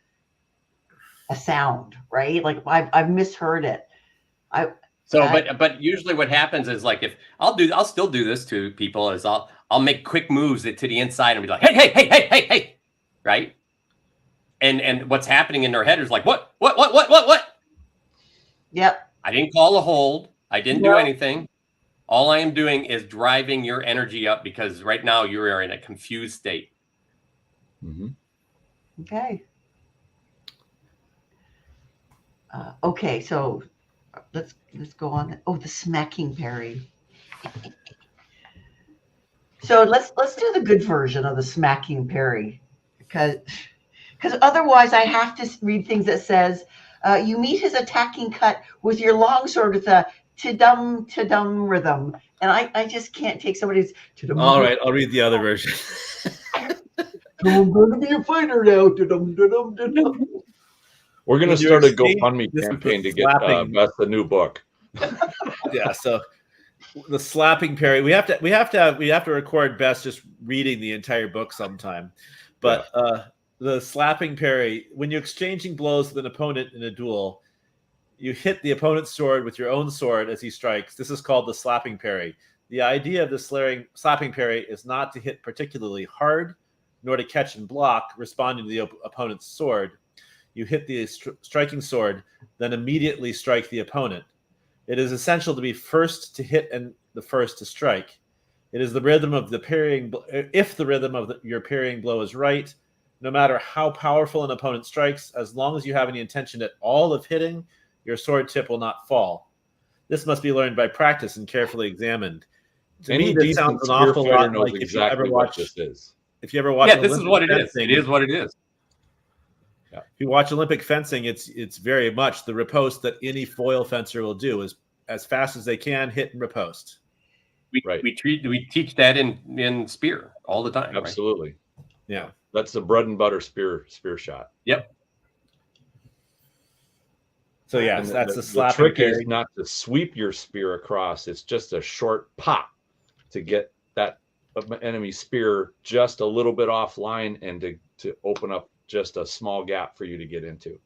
a sound, right? Like I've misheard it. But usually what happens is, like, if I'll still do this to people, is I'll make quick moves to the inside and be like, hey, right? And what's happening in their head is like, what? Yep. I didn't call a hold. I didn't do anything. All I am doing is driving your energy up, because right now you are in a confused state. Okay. Okay, so let's go on. Oh, the smacking parry. So let's do the good version of the smacking parry, because Because otherwise I have to read things that says, you meet his attacking cut with your longsword with a ta-dum rhythm. And I just can't take somebody's ta-dum. All right, I'll read the other version. I'm going to be a fighter now. Ta-dum, ta-dum, ta-dum. We're going to start a GoFundMe this is campaign the to get slapping. Bess a new book. Yeah, so the slapping parry. We have to record Bess just reading the entire book sometime. But the slapping parry, when you're exchanging blows with an opponent in a duel, you hit the opponent's sword with your own sword as he strikes. This is called the slapping parry. The idea of the slapping parry is not to hit particularly hard, nor to catch and block, responding to the opponent's sword. You hit the striking sword, then immediately strike the opponent. It is essential to be first to hit and the first to strike. It is the rhythm of the parrying. If the rhythm of your parrying blow is right, no matter how powerful an opponent strikes, as long as you have any intention at all of hitting, your sword tip will not fall. This must be learned by practice and carefully examined. To me, this sounds an awful lot like if you ever watch this is. If you ever watch, this is what it is. It is what it is. Yeah. If you watch Olympic fencing, it's very much the riposte that any foil fencer will do is as fast as they can hit and riposte. We teach that in spear all the time. Absolutely. Right? Yeah. That's the bread and butter spear shot. Yep. So yes, that's the slapping. The trick is not to sweep your spear across. It's just a short pop to get that enemy spear just a little bit offline and to open up just a small gap for you to get into.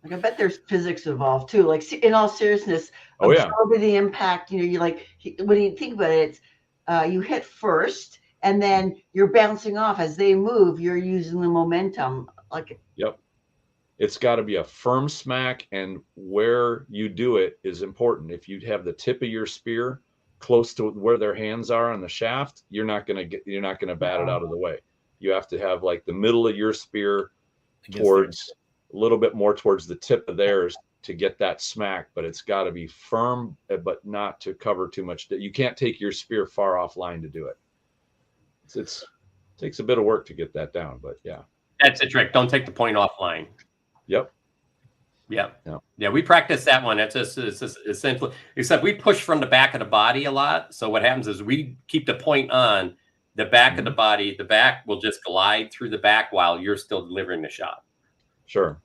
Like I bet there's physics involved too. Like in all seriousness, absorbing the impact. You know, you like when you think about it, it's you hit first, and then you're bouncing off as they move. You're using the momentum. Yep. It's got to be a firm smack, and where you do it is important. If you have the tip of your spear close to where their hands are on the shaft, you're not gonna bat it out of the way. You have to have like the middle of your spear towards a little bit more towards the tip of theirs to get that smack, but it's got to be firm, but not to cover too much. You can't take your spear far offline to do it. It takes a bit of work to get that down, but yeah. That's the trick. Don't take the point offline. Yep. Yeah. We practice that one. It's essentially, except we push from the back of the body a lot. So what happens is we keep the point on the back of the body. The back will just glide through the back while you're still delivering the shot. Sure.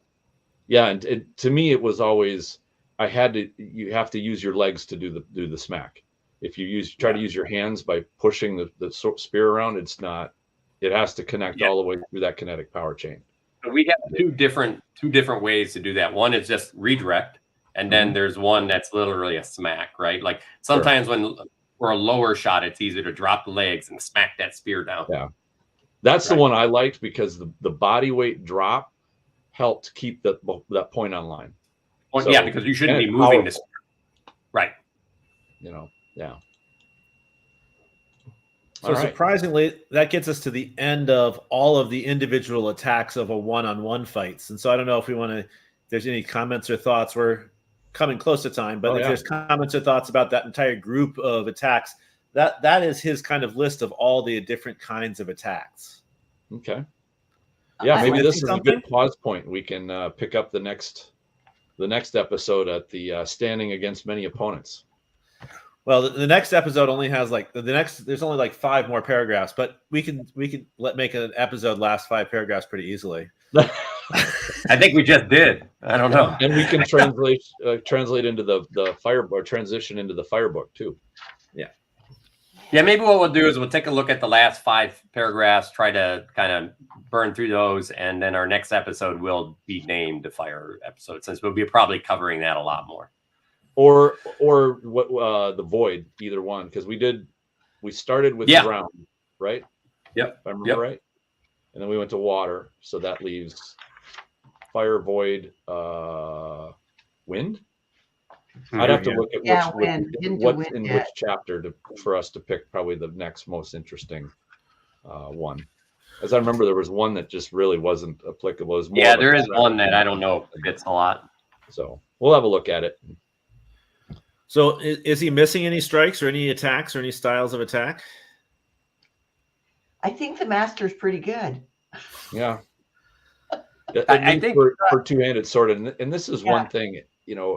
Yeah, and to me, it was always you have to use your legs to do the smack. If you try to use your hands by pushing the spear around, it's not. It has to connect all the way through that kinetic power chain. So we have two different ways to do that. One is just redirect, and then there's one that's literally a smack, right? Like sometimes when for a lower shot, it's easier to drop the legs and smack that spear down. Yeah, that's the one I liked because the body weight drop helped keep that point on line. So, yeah, because you shouldn't be moving this. Right. You know, yeah. So surprisingly, that gets us to the end of all of the individual attacks of a one-on-one fights. And so I don't know if there's any comments or thoughts. We're coming close to time, but if there's comments or thoughts about that entire group of attacks, that is his kind of list of all the different kinds of attacks. Okay. Yeah, maybe this is a good pause point. We can pick up the next episode at the standing against many opponents. Well, the next episode only has there's only like 5 more paragraphs, but we can make an episode last 5 paragraphs pretty easily. I think we just did. I don't know. And we can translate into the fire or transition into the fire book too. Yeah. Yeah, maybe what we'll do is we'll take a look at the last 5 paragraphs, try to kind of burn through those, and then our next episode will be named the fire episode, since we'll be probably covering that a lot more. Or what the void, either one, because we started with ground, right? Yep. If I remember right. And then we went to water, so that leaves fire, void, wind. I'd have to look at what's in which chapter for us to pick probably the next most interesting one. As I remember, there was one that just really wasn't applicable. There is one that I don't know if fits a lot. So we'll have a look at it. So is he missing any strikes or any attacks or any styles of attack? I think the master's pretty good. Yeah. I think for two-handed sword, and this is one thing,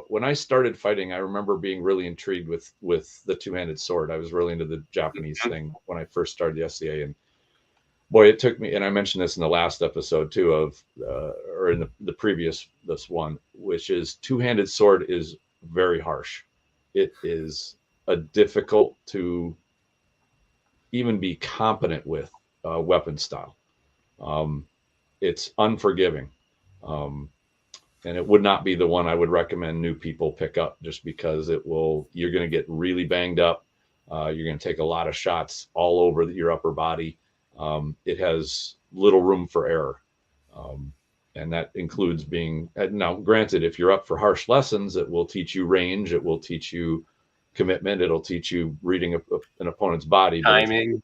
when I started fighting, I remember being really intrigued with the two-handed sword. I was really into the Japanese thing when I first started the SCA, and boy, it took me, and I mentioned this in the last episode too or in the previous this one, which is two-handed sword is very harsh. It is a difficult to even be competent with weapon style. It's unforgiving. And it would not be the one I would recommend new people pick up, just because you're going to get really banged up. You're going to take a lot of shots all over your upper body. It has little room for error. And that includes now granted, if you're up for harsh lessons, it will teach you range. It will teach you commitment. It'll teach you reading an opponent's body. Timing.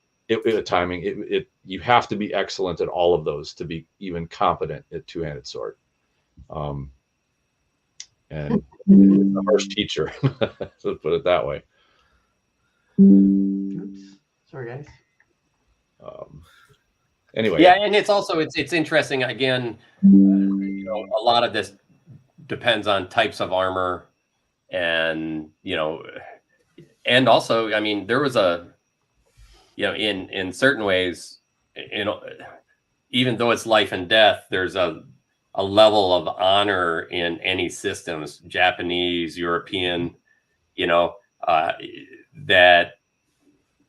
Timing. You have to be excellent at all of those to be even competent at two-handed sword. And it's a harsh teacher, so put it that way. Oops. Sorry, guys. Anyway, yeah, and it's interesting. Again, a lot of this depends on types of armor, and and also, I mean, there was in certain ways, even though it's life and death, there's a level of honor in any systems, Japanese, European, that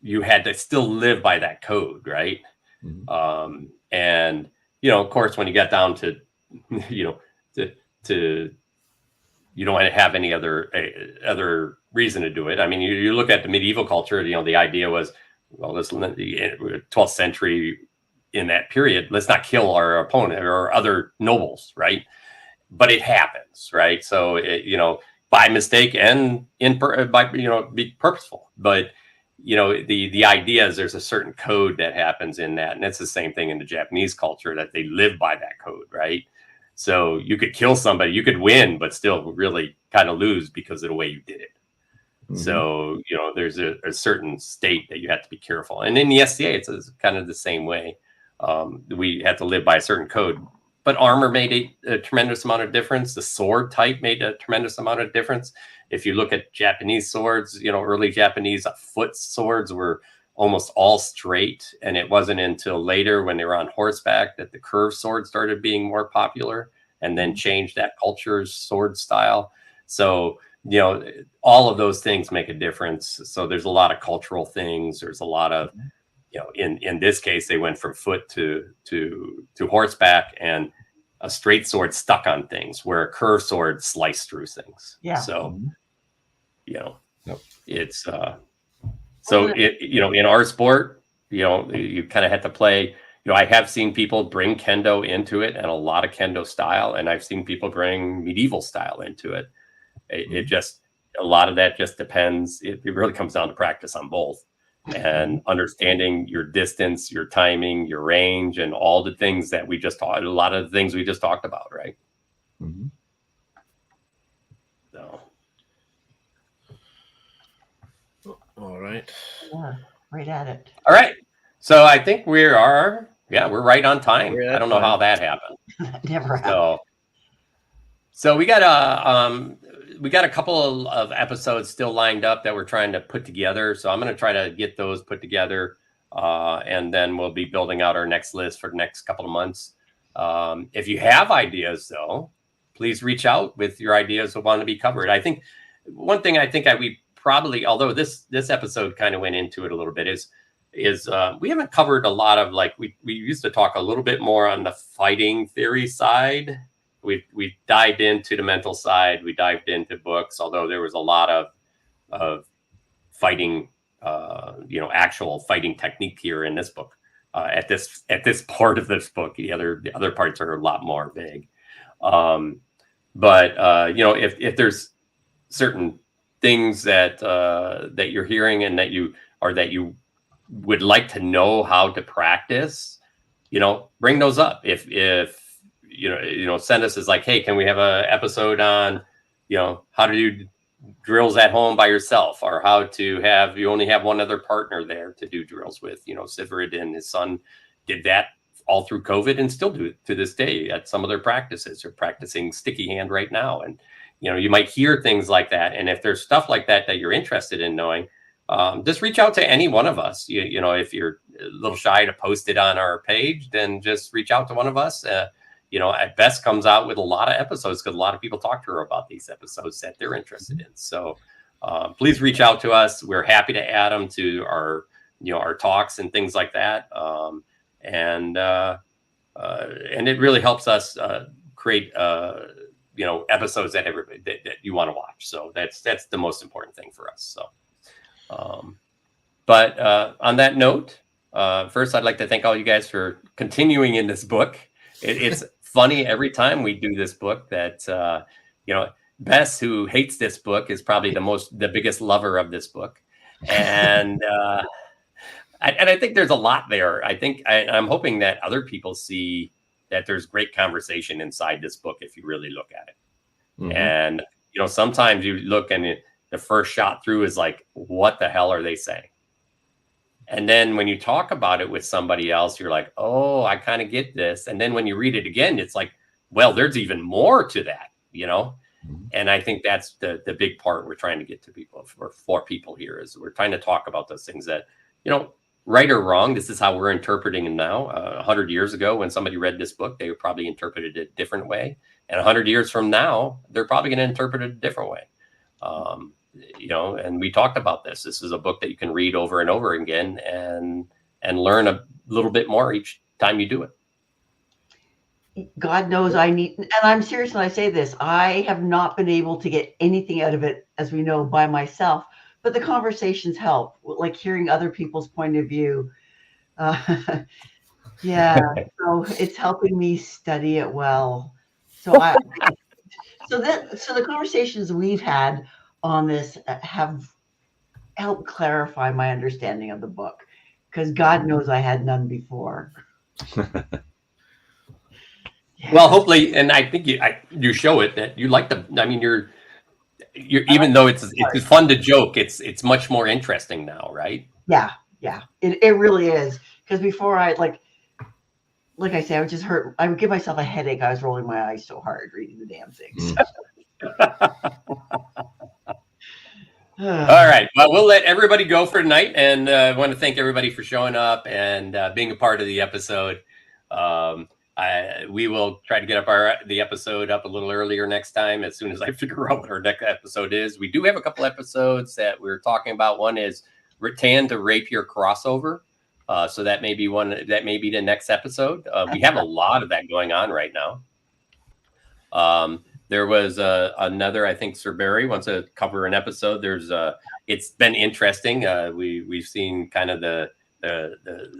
you had to still live by that code, right? Mm-hmm. And of course, when you get down to to you don't have any other reason to do it. I mean, you look at the medieval culture. The idea was, well, this 12th century. In that period, let's not kill our opponent or other nobles, right? But it happens, right? So by mistake and be purposeful. But the idea is there's a certain code that happens in that, and it's the same thing in the Japanese culture, that they live by that code, right? So you could kill somebody, you could win, but still really kind of lose because of the way you did it. Mm-hmm. So there's a certain state that you have to be careful, and in the SCA, it's kind of the same way. We had to live by a certain code, but armor made a tremendous amount of difference. The sword type made a tremendous amount of difference. If you look at Japanese swords, early Japanese foot swords were almost all straight. And it wasn't until later, when they were on horseback, that the curved sword started being more popular, and then changed that culture's sword style. So, all of those things make a difference. So there's a lot of cultural things. There's a lot of, in this case, they went from foot to horseback, and a straight sword stuck on things, where a curved sword sliced through things. Yeah. So, it's in our sport, you kind of have to play. I have seen people bring kendo into it, and a lot of kendo style, and I've seen people bring medieval style into it. It just, a lot of that just depends. It really comes down to practice on both. And understanding your distance, your timing, your range, and all the things that a lot of the things we just talked about, right? Mm-hmm. So. All right. Yeah, right at it. All right. So I think we're right on time. I don't know how that happened. Never happened. So we got a couple of episodes still lined up that we're trying to put together. So I'm going to try to get those put together, and then we'll be building out our next list for the next couple of months. If you have ideas, though, please reach out with your ideas of want to be covered. I think one thing we probably, although this episode kind of went into it a little bit, is we haven't covered a lot of, like, we used to talk a little bit more on the fighting theory side. We dived into the mental side. We dived into books, although there was a lot of fighting, actual fighting technique here in this book. At this part of this book, the other parts are a lot more vague. But if there's certain things that you're hearing and that you would like to know how to practice, bring those up. If send us as like, hey, can we have an episode on, how to do drills at home by yourself, or how to you only have one other partner there to do drills with. Sivrid and his son did that all through COVID and still do it to this day at some of their practices. They're practicing sticky hand right now. And, you might hear things like that. And if there's stuff like that you're interested in knowing, just reach out to any one of us. If you're a little shy to post it on our page, then just reach out to one of us. Bess comes out with a lot of episodes because a lot of people talk to her about these episodes that they're interested in. So please reach out to us. We're happy to add them to our talks and things like that. And it really helps us create episodes that everybody that you want to watch. So that's the most important thing for us. So, but on that note, first I'd like to thank all you guys for continuing in this book. It's funny every time we do this book that Bess, who hates this book, is probably the biggest lover of this book, and I think there's a lot there. I think I'm hoping that other people see that there's great conversation inside this book if you really look at it. Mm-hmm. And sometimes you look and the first shot through is like, what the hell are they saying? And then when you talk about it with somebody else, you're like, oh, I kind of get this. And then when you read it again, it's like, well, there's even more to that, Mm-hmm. And I think that's the big part we're trying to get to people for people here is we're trying to talk about those things that, right or wrong, this is how we're interpreting it now. 100 years ago, when somebody read this book, they probably interpreted it a different way. And 100 years from now, they're probably going to interpret it a different way. And we talked about this. This is a book that you can read over and over again and learn a little bit more each time you do it. God knows and I'm serious when I say this, I have not been able to get anything out of it, as we know, by myself. But the conversations help, like hearing other people's point of view. Yeah, so it's helping me study it well. So the conversations we've had on this have helped clarify my understanding of the book, because God knows I had none before. Yeah. Well, hopefully, and I think you show it that you like you're even though it's fun to joke, it's much more interesting now, right? Yeah, it really is. Because before I like I say, I would give myself a headache. I was rolling my eyes so hard reading the damn things. All right. Well, we'll let everybody go for tonight, and I want to thank everybody for showing up and being a part of the episode. We will try to get the episode up a little earlier next time as soon as I figure out what our next episode is. We do have a couple episodes that we're talking about. One is Rattan to Rapier crossover. So that may be the next episode. We have a lot of that going on right now. There was another, I think Sir Barry wants to cover an episode. It's been interesting. We've seen kind of the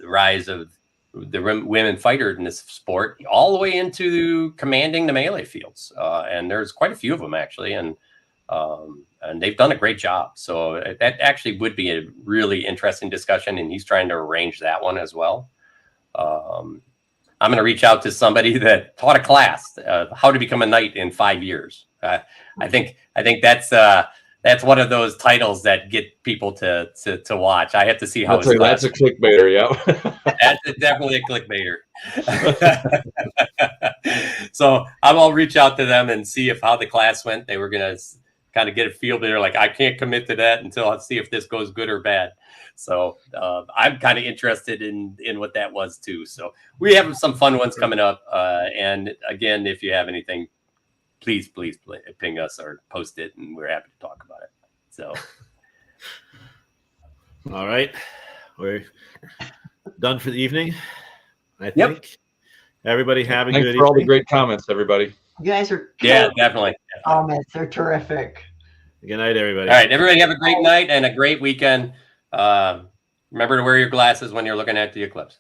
rise of the women fighter in this sport all the way into commanding the melee fields. And there's quite a few of them actually. And they've done a great job. So that actually would be a really interesting discussion. And he's trying to arrange that one as well. I'm going to reach out to somebody that taught a class, how to become a knight in 5 years. I think that's one of those titles that get people to watch. I have to see how that's a clickbaiter. Yeah, that's definitely a clickbaiter. So I'll reach out to them and see how the class went. They were going to kind of get a feel. They're like, I can't commit to that until I see if this goes good or bad. So I'm kind of interested in what that was too. So we have some fun ones coming up. And again, if you have anything, please ping us or post it, and we're happy to talk about it. So, all right, we're done for the evening. I think. Yep. Everybody have a Thanks good for all the evening. great comments, everybody. You guys are definitely. Comments. They're terrific. Good night, everybody. All right, everybody have a great night and a great weekend. Remember to wear your glasses when you're looking at the eclipse.